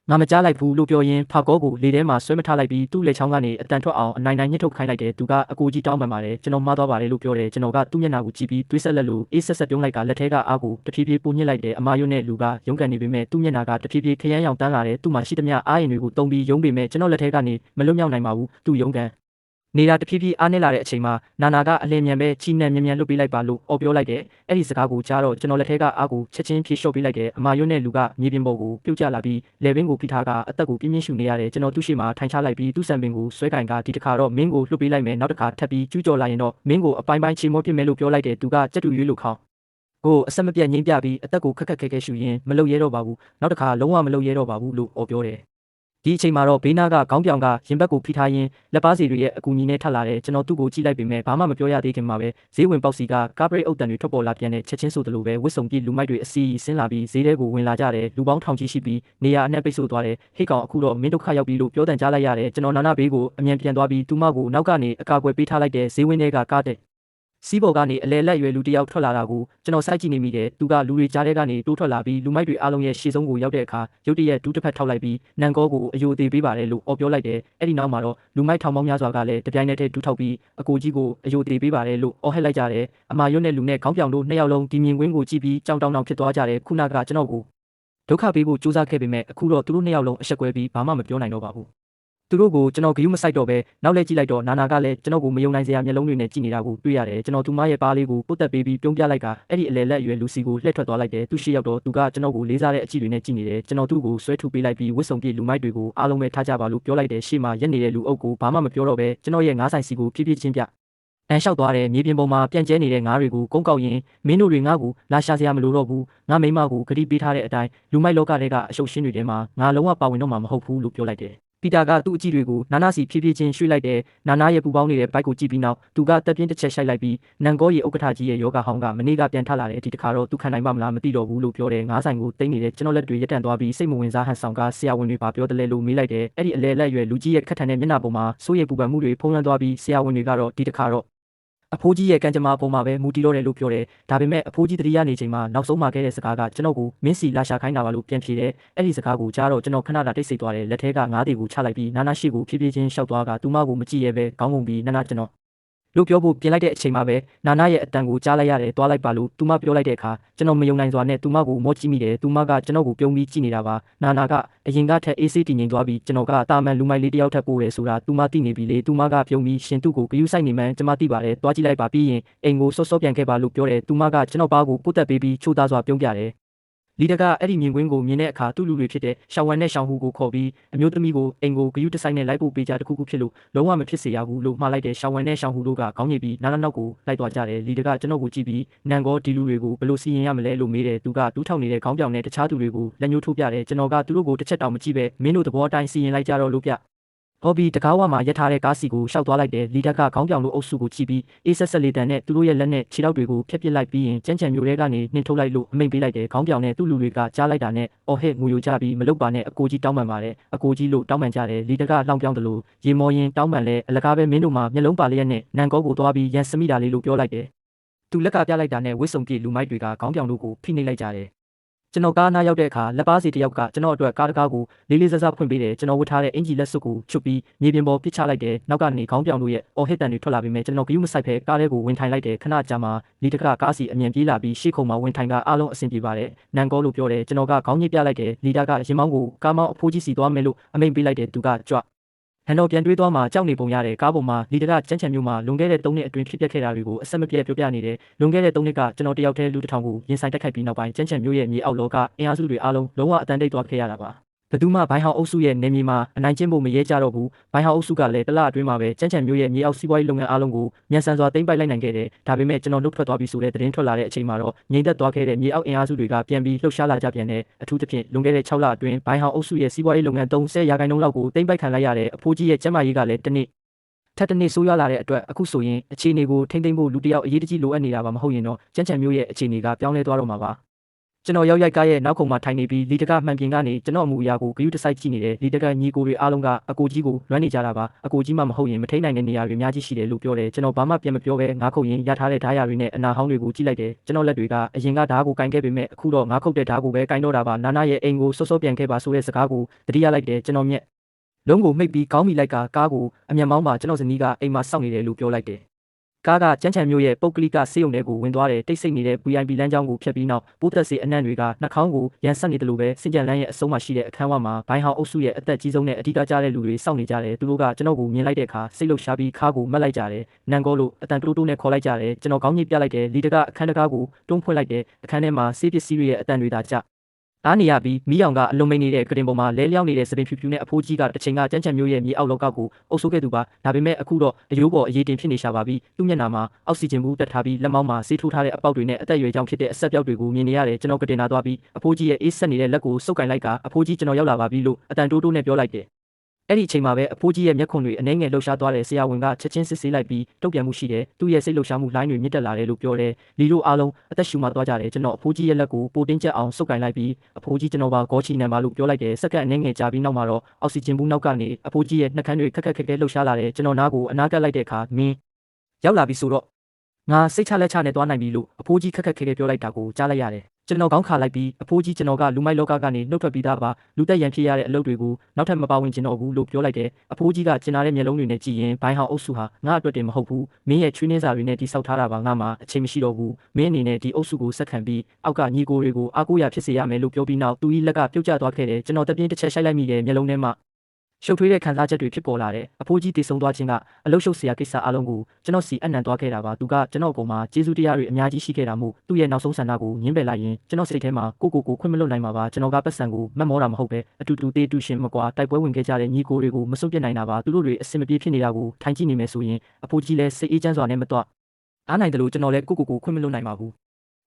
်ငါမကြားလိုက်ဘူးလို့ပြောရင်းဖာကောကိုလေထဲမှာဆွဲမထားလိုက်ပြီးသူ့လက်ချောင်းကနေအတန်ထွက်အောင်အနိုင်ညှစ်ထုတ်ခိုင်းလိုက်တယ်သူကအကိုကြီးတောင်းပန်ပါတယ်ကျွန်တော်မှားသွားပါတယ်လို့ပြောတယ်ကျွန်တော်ကသူ့မျက်နှာကိုကြည့်ပြီးသွေးဆက်လက်လို့အေးဆက်ဆက်ပြုံးလိုက်ကလက်ထဲကအားကိုတဖြည်းဖြည်းပိုညှစ်လိုက်တယ်အမာရွတ်နဲ့လူကရုန်းကန်နေပေမဲ့သူ့မျက်နှာကတဖြည်းဖြည်းခရမ်းရောင်တန်းလာတယ်သူ့မှာရှိသမျှအားရင်တွေကိုတုံပြီးရုန်းပေမဲ့ကျွန်တော်လက်ထဲကနေမလွတ်မြောက်နိုင်ပါဘူးသူ့ရုန်းကန်နေတာတဖြည်းဖြည်းအားနည်းလာတဲ့အချိန်မှာနာနာကအလင်းမြန်ပဲချီနှံမြန်မြန်လွတ်ပေးလိုက်ပါလို့အော်ပြောလိုက်တယ်အဲ့ဒီစကားကိုကြားတော့ကျွန်တော်လက်ထဲကအားကိုချက်ချင်းဖြေလျှော့ပေးလိုက်တယ်အမာရွတ်နဲ့လူကမြေပြင်ပေါ်ကိုပြုတ်ကျလာပြီးလေပင်ကိုဖိထားကအသက်ကိုပြင်းပြင်းရှူနေရတယ်ကျွန်တော်သူ့ရှိမှထိုင်ချလိုက်ပြီးသူ့ဆံပင်ကိုဆွဲကင်ကဒီတစ်ခါတော့မင်းကိုလွတ်ပေးလိုက်မယ်နောက်တစ်ခါထပ်ပြီးကျူးကျော်လာရင်တော့မင်းကိုအပိုင်းပိုင်းချေမောပြစ်မယ်လို့ပြောလိုက်တယ်သူကကြက်တူရွေးလို့ခေါင်းကိုအဆက်မပြတ်ငိမ့်ပြပြီးအသက်ကိုခက်ခက်ခဲခဲရှူရင်းမလုပ်ရဲတော့ပါဘူးနောက်တစ်ခါလုံးဝမလုပ်ရဲတော့ပါဘူးလို့အော်ပြောတယ်ဒီအချိန်မှာတော့ဘေးနားကခေါင်းပြောင်ကရင်ဘက်ကိုဖိထားရင်းလက်ပါစီတွေရဲ့အကူအညီနဲ့ထပ်လာတယ်ကျွန်တော်သူ့ကိုကြည့်လိုက်ပေမဲ့ဘာမှမပြောရသေးခင်မှာပဲဈေးဝင်ပေါက်စီကကားပရိတ်အုပ်တန်တွေထွက်ပေါ်လာပြန်တဲ့ချက်ချင်းဆိုသလိုပဲဝစ်စုံပြည့်လူမိုက်တွေအစီဆင်းလာပြီးဈေးထဲကိုဝင်လာကြတယ်လူပေါင်းထောင်ချီရှိပြီးနေရာအနှံ့ပိတ်ဆို့သွားတယ်ဟိတ်ကောင်အခုတော့မင်းဒုက္ခရောက်ပြီလို့ပြောတန်ကြားလိုက်ရတယ်ကျွန်တော်နာနာဘေးကိုအမြန်ပြန်သွားပြီးသူမကိုနောက်ကနေအကာအကွယ်ပေးထားလိုက်တဲ့ဈေးဝင်းတွေကကားတဲ့စီးပေါ်ကနေအလဲလက်ရွယ်လူတယောက်ထွက်လာတာကိုကျွန်တော်စိုက်ကြည့်နေမိတယ်သူကလူတွေကြားထဲကနေတိုးထွက်လာပြီးလူမိုက်တွေအားလုံးရဲ့ရှေ့ဆုံးကိုရောက်တဲ့အခါရုတ်တရက်ဒူးတစ်ဖက်ထောက်လိုက်ပြီးနန်ကောကိုအယိုသေးပေးပါတယ်လို့အော်ပြောလိုက်တယ်အဲ့ဒီနောက်မှာတော့လူမိုက်ထောင်ပေါင်းများစွာကလည်းတပြိုင်နက်တည်းဒူးထောက်ပြီးအကိုကြီးကိုအယိုသေးပေးပါတယ်လို့အော်ဟစ်လိုက်ကြတယ်အမာရွတ်နဲ့လူနဲ့ခေါင်းပြောင်တို့နှစ်ယောက်လုံးဒီမြင်ကွင်းကိုကြည့်ပြီးကြောင်တောင်တောင်ဖြစ်သွားကြတယ်ခုနကကျွန်တော်ကိုဒုက္ခပေးဖို့ကြိုးစားခဲ့ပေမဲ့အခုတော့သူတို့နှစ်ယောက်လုံးအဆက်ကွဲပြီးဘာမှမပြောနိုင်တော့ပါဘူးသူတို့ကိုကျွန်တော်ဂယုမဆိုင်တော့ပဲနောက်လဲကြည့်လိုက်တော့နာနာကလည်းကျွန်တော်ကိုမယုံနိုင်စရာမျက်လုံးတွေနဲ့ကြည့်နေတာကိုတွေ့ရတယ်ကျွန်တော်သူမရဲ့ပါးလေးကိုပုတ်တက်ပေးပြီးပြုံးပြလိုက်ကအဲ့ဒီအလဲလက်အရွယ်လူစီကိုလှည့်ထွက်သွားလိုက်တယ်သူရှိရောက်တော့သူကကျွန်တော်ကိုလေးစားတဲ့အကြည့်တွေနဲ့ကြည့်နေတယ်ကျွန်တော်သူ့ကိုဆွဲထုတ်ပေးလိုက်ပြီးဝစ်စုံပြည့်လူမိုက်တွေကိုအားလုံးပဲထားကြပါလို့ပြောလိုက်တယ်ရှေ့မှာရက်နေတဲ့လူအုပ်ကိုဘာမှမပြောတော့ပဲကျွန်တော်ရဲ့ငါးဆိုင်စီကိုဖြည်းဖြည်းချင်းပြတန်လျှောက်သွားတယ်မြေပြင်ပေါ်မှာပြန့်ကျဲနေတဲ့ငါးတွေကိုကုန်းကောက်ရင်မင်းတို့တွေငါ့ကိုလာရှာစရာမလိုတော့ဘူးငါမိမကိုဂတိပေးထားတဲ့အတိုင်းလူမိုက်လောကတွေကအရှုပ်ရှင်းတွေထဲမှာငါလုံးဝပါဝင်တော့မှာမဟုတ်ဘူးလို့ပြောလိုက်တယ်ပီတာကသူ့အကြည့်တွေကိုနာနာစီဖြည်းဖြည်းချင်းရွှေ့လိုက်တယ်နာနာရဲ့ပူပေါင်းနေတဲ့ဘိုက်ကိုကြည့်ပြီးနောက်သူကတက်ပြင်းတစ်ချက်ရှိုက်လိုက်ပြီးနန်ကောရီဥက္ကဋ္ဌကြီးရဲ့ယောဂဟောင်းကမနေ့ကပြန်ထလာတယ်ဒီတစ်ခါတော့သူခံနိုင်ပါမလားမသိတော့ဘူးလို့ပြောတယ်ငါးဆိုင်ကိုတိတ်နေတဲ့ကျွန်တော်လက်တွေရက်တန့်သွားပြီးစိတ်မဝင်စားဟန်ဆောင်ကဆရာဝန်တွေပါပြောတယ်လို့မေးလိုက်တယ်အဲ့ဒီအလဲလက်ရွယ်လူကြီးရဲ့ခက်ထန်တဲ့မျက်နှာပေါ်မှာစိုးရိမ်ပူပန်မှုတွေဖုံးလွှမ်းသွားပြီးဆရာဝန်တွေကတော့ဒီတစ်ခါတော့အဖိုးကြီးရဲ့ကံကြမ္မာပေါ်မှာပဲမူတည်တော့တယ်လို့ပြောတယ်ဒါပေမဲ့အဖိုးကြီးတတိယနေချိန်မှာနောက်ဆုံးမှာခဲ့တဲ့စကားကကျွန်တော်ကိုမင်းစီလာရှာခိုင်းတာပါလို့ပြန်ဖြေတယ်အဲ့ဒီစကားကိုကြားတော့ကျွန်တော်ခဏတာတိတ်ဆိတ်သွားတယ်လက်ထဲကငါးတွေကိုချလိုက်ပြီးနာနာရှိကိုဖြည်းဖြည်းချင်းရှောက်သွားကသူမကိုမကြည့်ရဲပဲခေါင်းငုံပြီးနာနာကျွန်တော်လို့ပြောဖို့ပြင်လိုက်တဲ့အချိန်မှာပဲနာနာရဲ့အတန်ကိုကြားလိုက်ရတယ်တွားလိုက်ပါလို့သူမပြောလိုက်တဲ့အခါကျွန်တော်မယုံနိုင်စွာနဲ့သူမကိုမောကြည့်မိတယ်သူမကကျွန်တော်ကိုပြုံးပြီးကြည့်နေတာပါနာနာကအရင်ကထက်အေးဆေးတည်ငြိမ်သွားပြီးကျွန်တော်ကတာမန်လူမိုက်လေးတယောက်ထပ်ပို့တယ်ဆိုတာသူမသိနေပြီလေသူမကပြုံးပြီးရှင်သူ့ကိုဂယုဆိုင်နေမှန်းကျွန်မသိပါတယ်တွားကြည့်လိုက်ပါပြီးရင်အိမ်ကိုစောစောပြန်ခဲ့ပါလို့ပြောတယ်သူမကကျွန်တော်ပါကိုပုတ်တက်ပေးပြီးချိုးသားစွာပြုံးပြတယ် လီတကအဲ့ဒီမြင်ကွင်းကိုမြင်တဲ့အခါသူ့လူတွေဖြစ်တဲ့ရှောင်းဝမ်နဲ့ရှောင်းဟူကိုခေါ်ပြီးအမျိုးသမီးကိုအိမ်ကိုဂယုတဆိုင်နဲ့လိုက်ဖို့ပေးကြတခုခုဖြစ်လို့လုံးဝမဖြစ်စေရဘူးလို့မှားလိုက်တဲ့ရှောင်းဝမ်နဲ့ရှောင်းဟူတို့ကခေါင်းညိပြီးနောက်ကိုလိုက်သွားကြတယ်လီတကကျွန်တော်ကိုကြည့်ပြီးနန်ကောဒီလူတွေကိုဘယ်လိုစီရင်ရမလဲလို့မေးတယ်သူကတူးထောင်နေတဲ့ခေါင်းပြောင်နဲ့တခြားသူတွေကိုလက်ညှိုးထိုးပြတယ်ကျွန်တော်ကသူတို့ကိုတစ်ချက်တောင်မကြည့်ပဲမင်းတို့သဘောအတိုင်းစီရင်လိုက်ကြတော့လို့ပြဟော်ဘီတကားဝမှာရက်ထားတဲ့ကားစီကိုရှောက်သွားလိုက်တယ်လီဒက်ကခေါင်းပြောင်လို့အုပ်စုကိုကြည့်ပြီးအေးဆက်ဆက်လေးတန်နဲ့သူတို့ရဲ့လက်နဲ့ခြေထောက်တွေကိုဖျက်ပစ်လိုက်ပြီးရင်ကြမ်းကြမ်းမျိုးတွေကနေနှင်ထုတ်လိုက်လို့အမိန်ပေးလိုက်တယ်ခေါင်းပြောင်နဲ့သူ့လူတွေကကြားလိုက်တာနဲ့အော်ဟစ်ငိုယိုကြပြီးမလုပါနဲ့အကိုကြီးတောင်းပန်ပါတယ်အကိုကြီးလို့တောင်းပန်ကြတယ်လီဒက်ကလောင်ပြောင်းတယ်လို့ရေမော်ရင်တောင်းပန်လဲအလကားပဲမင်းတို့မှာမျက်လုံးပါလျက်နဲ့နန်ကောကိုသွားပြီးရန်စမိတာလေးလို့ပြောလိုက်တယ်သူလက်ကပြလိုက်တာနဲ့ဝစ်စုံပြေလူမိုက်တွေကခေါင်းပြောင်တို့ကိုဖိနှိပ်လိုက်ကြတယ်ကျွန်တော်ကားနားရောက်တဲ့အခါလက်ပါစီတယောက်ကကျွန်တော်အတွက်ကားတကားကိုလေးလေးစားစားဖွင့်ပေးတယ်ကျွန်တော်ဝတ်ထားတဲ့အင်ဂျီလက်စွပ်ကိုချွတ်ပြီးမြေပြင်ပေါ်ပစ်ချလိုက်တယ်နောက်ကနေခေါင်းပြောင်တို့ရဲ့အော်ဟစ်တန်တွေထွက်လာပြီးမြဲကျွန်တော်ဂယုမဆိုင်ဖဲကားထဲကိုဝင်ထိုင်လိုက်တယ်ခဏကြာမှလီတကကားစီအမြန်ပြေးလာပြီးရှေ့ခုံမှာဝင်ထိုင်ကအားလုံးအဆင်ပြေပါတယ်နန်ကောလို့ပြောတယ်ကျွန်တော်ကခေါင်းညှိပြလိုက်တယ်လီတာကရင်မောင်းကိုကားမောင်းအဖိုးကြီးစီသွားမယ်လို့အမိန့်ပေးလိုက်တယ်သူကကြွဟန်တော်ပြန်တွေးသွားမှကြောက်နေပုံရတဲ့ကားပေါ်မှာလီတကကြမ်းချမ်းမျိုးမှာလွန်ခဲ့တဲ့3နှစ်အတွင်းဖြစ်ပျက်ခဲ့တာတွေကိုအဆက်မပြတ်ပြောပြနေတယ်လွန်ခဲ့တဲ့3နှစ်ကကျွန်တော်တယောက်တည်းလူတစ်ထောင်ကိုရင်ဆိုင်တက်ခိုက်ပြီးနောက်ပိုင်းကြမ်းချမ်းမျိုးရဲ့မြေအောက်လောကအင်အားစုတွေအားလုံးလုံးဝအတန်တိတ်သွားခဲ့ရတာပါဘသူမှဘိုင်းဟောင်းအုပ်စုရဲ့နေမြေမှာအနိုင်ကျင့်ဖို့မရဲကြတော့ဘူးဘိုင်းဟောင်းအုပ်စုကလည်းတလအတွင်းမှာပဲကြမ်းချမ်းမျိုးရဲ့မြေအောက်စီးပွားရေးလုပ်ငန်းအားလုံးကိုမြန်ဆန်စွာသိမ်းပိုက်လိုက်နိုင်ခဲ့တယ်ဒါပေမဲ့ကျွန်တော်နှုတ်ထွက်သွားပြီးဆိုတဲ့သတင်းထွက်လာတဲ့အချိန်မှာတော့ငြိမ်သက်သွားခဲ့တဲ့မြေအောက်အင်အားစုတွေကပြန်ပြီးလှုပ်ရှားလာကြပြန်တယ်အထူးသဖြင့်လွန်ခဲ့တဲ့6လအတွင်းဘိုင်းဟောင်းအုပ်စုရဲ့စီးပွားရေးလုပ်ငန်း30%လောက်ကိုသိမ်းပိုက်ခံလိုက်ရတဲ့အဖိုးကြီးရဲ့ကျန်းမာရေးကလည်းတနေ့ထပ်တနေ့ဆိုးရွားလာတဲ့အတွက်အခုဆိုရင်အခြေအနေကိုထိမ့်သိမ့်ဖို့လူတယောက်အရေးတကြီးလိုအပ်နေတာပါမဟုတ်ရင်တော့ကြမ်းချမ်းမျိုးရဲ့အခြေအနေကပြောင်းလဲသွားတော့မှာပါကျွန်တော်ရောက်ရိုက်ကားရဲ့နောက်ခုံမှာထိုင်နေပြီးလီတကမှန်ပြင်ကနေကျွန်တော်အမူအရာကိုဂယုတစိုက်ကြည့်နေတယ်လီတကညီကိုတွေအားလုံးကအကိုကြီးကိုလွမ်းနေကြတာပါအကိုကြီးမှမဟုတ်ရင်မထိနိုင်တဲ့နေရာတွေအများကြီးရှိတယ်လို့ပြောတယ်ကျွန်တော်ဘာမှပြန်မပြောဘဲငါးခုံရင်ရထားတဲ့ဓာတ်ရတွေနဲ့အနာဟောင်းတွေကိုကြည့်လိုက်တယ်ကျွန်တော်လက်တွေကအရင်ကဓာတ်ကိုကင်ခဲ့ပေမဲ့အခုတော့ငါးခုတ်တဲ့ဓာတ်ကိုပဲကင်တော့တာပါနာနာရဲ့အိမ်ကိုစောစောပြန်ခဲ့ပါဆိုတဲ့စကားကိုတတိယလိုက်တယ်ကျွန်တော်မျက်လုံးကိုမိတ်ပြီးကောင်းမိလိုက်ကကားကိုအမြန်မောင်းပါကျွန်တော်ဇနီးကအိမ်မှာစောင့်နေတယ်လို့ပြောလိုက်တယ်ကားကကျန်းချံမျိုးရဲ့ပုတ်ကလိကစေးုံထဲကိုဝင်သွားတယ်တိတ်ဆိတ်နေတဲ့ VIP လမ်းကြောင်းကိုဖြတ်ပြီးနောက်ပိုးသက်စေအနှံ့တွေကနှာခေါင်းကိုရန်ဆက်နေတယ်လို့ပဲစင်ကြံလန်းရဲ့အဆုံးမှာရှိတဲ့အခန်းဝမှာဘိုင်းဟောင်းအုပ်စုရဲ့အသက်ကြီးဆုံးနဲ့အဓိကကျတဲ့လူတွေစောင့်နေကြတယ်သူတို့ကကျွန်တော်ကိုမြင်လိုက်တဲ့အခါစိတ်လှုပ်ရှားပြီးခါကိုမက်လိုက်ကြတယ်နန်ကောလို့အတန်တိုးတိုးနဲ့ခေါ်လိုက်ကြတယ်ကျွန်တော်ခေါင်းညိပြလိုက်တယ်လီတကအခန်းတကားကိုတွန်းဖွင့်လိုက်တယ်အခန်းထဲမှာစေးပစ္စည်းတွေရဲ့အတန်တွေသာကျအားနေရပြီးမီးရောင်ကအလုံးမိန်နေတဲ့ကတင်ပေါ်မှာလဲလျောင်းနေတဲ့စပင်ဖြူဖြူနဲ့အဖိုးကြီးကတစ်ချိန်ကကြမ်းချမ်းမျိုးရဲ့မြေအောက်လောကကိုအုပ်စိုးခဲ့သူပါဒါပေမဲ့အခုတော့အယိုးပေါ်အရေးတင်ဖြစ်နေရှာပါပြီသူ့မျက်နှာမှာအောက်ဆီဂျင်ဘူးတက်ထားပြီးလက်မောင်းမှာဆေးထိုးထားတဲ့အပေါက်တွေနဲ့အသက်အရွယ်ကြောင့်ဖြစ်တဲ့အဆက်ပြောက်တွေကိုမြင်နေရတယ်ကျွန်တော်ကတင်လာသွားပြီးအဖိုးကြီးရဲ့အေးဆက်နေတဲ့လက်ကိုစုပ်ကင်လိုက်ကအဖိုးကြီးကျွန်တော်ရောက်လာပါပြီလို့အတန်တိုးတိုးနဲ့ပြောလိုက်တယ်အဲ့ဒီအချိန်မှာပဲအဖိုးကြီးရဲ့မျက်ခွန်တွေအနှဲငယ်လှုပ်ရှားသွားတယ်ဆရာဝန်ကချက်ချင်းစစ်ဆေးလိုက်ပြီးတုတ်ပြန်မှုရှိတယ်သူ့ရဲ့စိတ်လှုပ်ရှားမှုလိုင်းတွေမြင့်တက်လာတယ်လို့ပြောတယ်လီတို့အားလုံးအသက်ရှူမှသွားကြတယ်ကျွန်တော်အဖိုးကြီးရဲ့လက်ကိုပိုတင်းကျပ်အောင်စုပ်ကင်လိုက်ပြီးအဖိုးကြီးကျွန်တော်ပါဂေါချီနံပါလို့ပြောလိုက်တယ်စက္ကန့်အနှဲငယ်ကြာပြီးနောက်မှာတော့အောက်ဆီဂျင်ဘူးနောက်ကနေအဖိုးကြီးရဲ့နှာခမ်းတွေခက်ခက်ခဲခဲလှုပ်ရှားလာတယ်ကျွန်တော်နားကိုအနားကပ်လိုက်တဲ့အခါမင်းရောက်လာပြီဆိုတော့ငါစိတ်ချလက်ချနဲ့သွားနိုင်ပြီလို့အဖိုးကြီးခက်ခက်ခဲခဲပြောလိုက်တာကိုကြားလိုက်ရတယ်ကျွန်တော်ခေါင်းခါလိုက်ပြီးအဖိုးကြီးကျွန်တော်ကလူမိုက်လောကကနေနှုတ်ထွက်ပြီးသားပါလူသက်ရန်ဖြစ်ရတဲ့အလုပ်တွေကိုနောက်ထပ်မပါဝင်ကျင်တော့ဘူးလို့ပြောလိုက်တယ်အဖိုးကြီးကကျင်နာတဲ့မျက်လုံးတွေနဲ့ကြည့်ရင်ဘိုင်းဟောင်းအုပ်စုဟာငါအတွက်တင်မဟုတ်ဘူးမင်းရဲ့ချွေးနှင်းစာတွေနဲ့တိဆောက်ထားတာပါငါမှအချိန်မရှိတော့ဘူးမင်းအနေနဲ့ဒီအုပ်စုကိုဆက်ခံပြီးအောက်ကညီကိုတွေကိုအားကိုးရဖြစ်စေရမယ်လို့ပြောပြီးနောက်သူ၏လက်ကပြုတ်ကျသွားခဲ့တယ်ကျွန်တော်တပြင်းတစ်ချက်ရှိုက်လိုက်မိတယ်မျက်လုံးထဲမှာရှုပ်ထွေးတဲ့ခံစားချက်တွေဖြစ်ပေါ်လာတယ်အဖိုးကြီးတည်ဆုံသွားခြင်းကအလုရှုပ်စရာကိစ္စအလုံးကိုကျွန်တော်စီအနံ့သွားခဲ့တာပါသူကကျွန်တော်ကောင်မှာကျေးဇူးတရားတွေအများကြီးရှိခဲ့တာမို့သူ့ရဲ့နောက်ဆုံးဆန္ဒကိုညှင်းပယ်လိုက်ရင်ကျွန်တော်စိတ်ထဲမှာကိုခွင့်မလွတ်နိုင်မှာပါကျွန်တော်ကပတ်စံကိုမက်မောတာမဟုတ်ပဲအတူတူတေးတူရှင်မကွာတိုက်ပွဲဝင်ခဲ့ကြတဲ့ညီကိုတွေကိုမစွန့်ပစ်နိုင်တာပါသူတို့တွေအစင်မပြေဖြစ်နေတာကိုထိုင်ကြည့်နေမယ်ဆိုရင်အဖိုးကြီးလည်းစိတ်အေးချမ်းစွာနဲ့မတော့အားနိုင်တယ်လို့ကျွန်တော်လည်းကိုခွင့်မလွတ်နိုင်ပါဘူ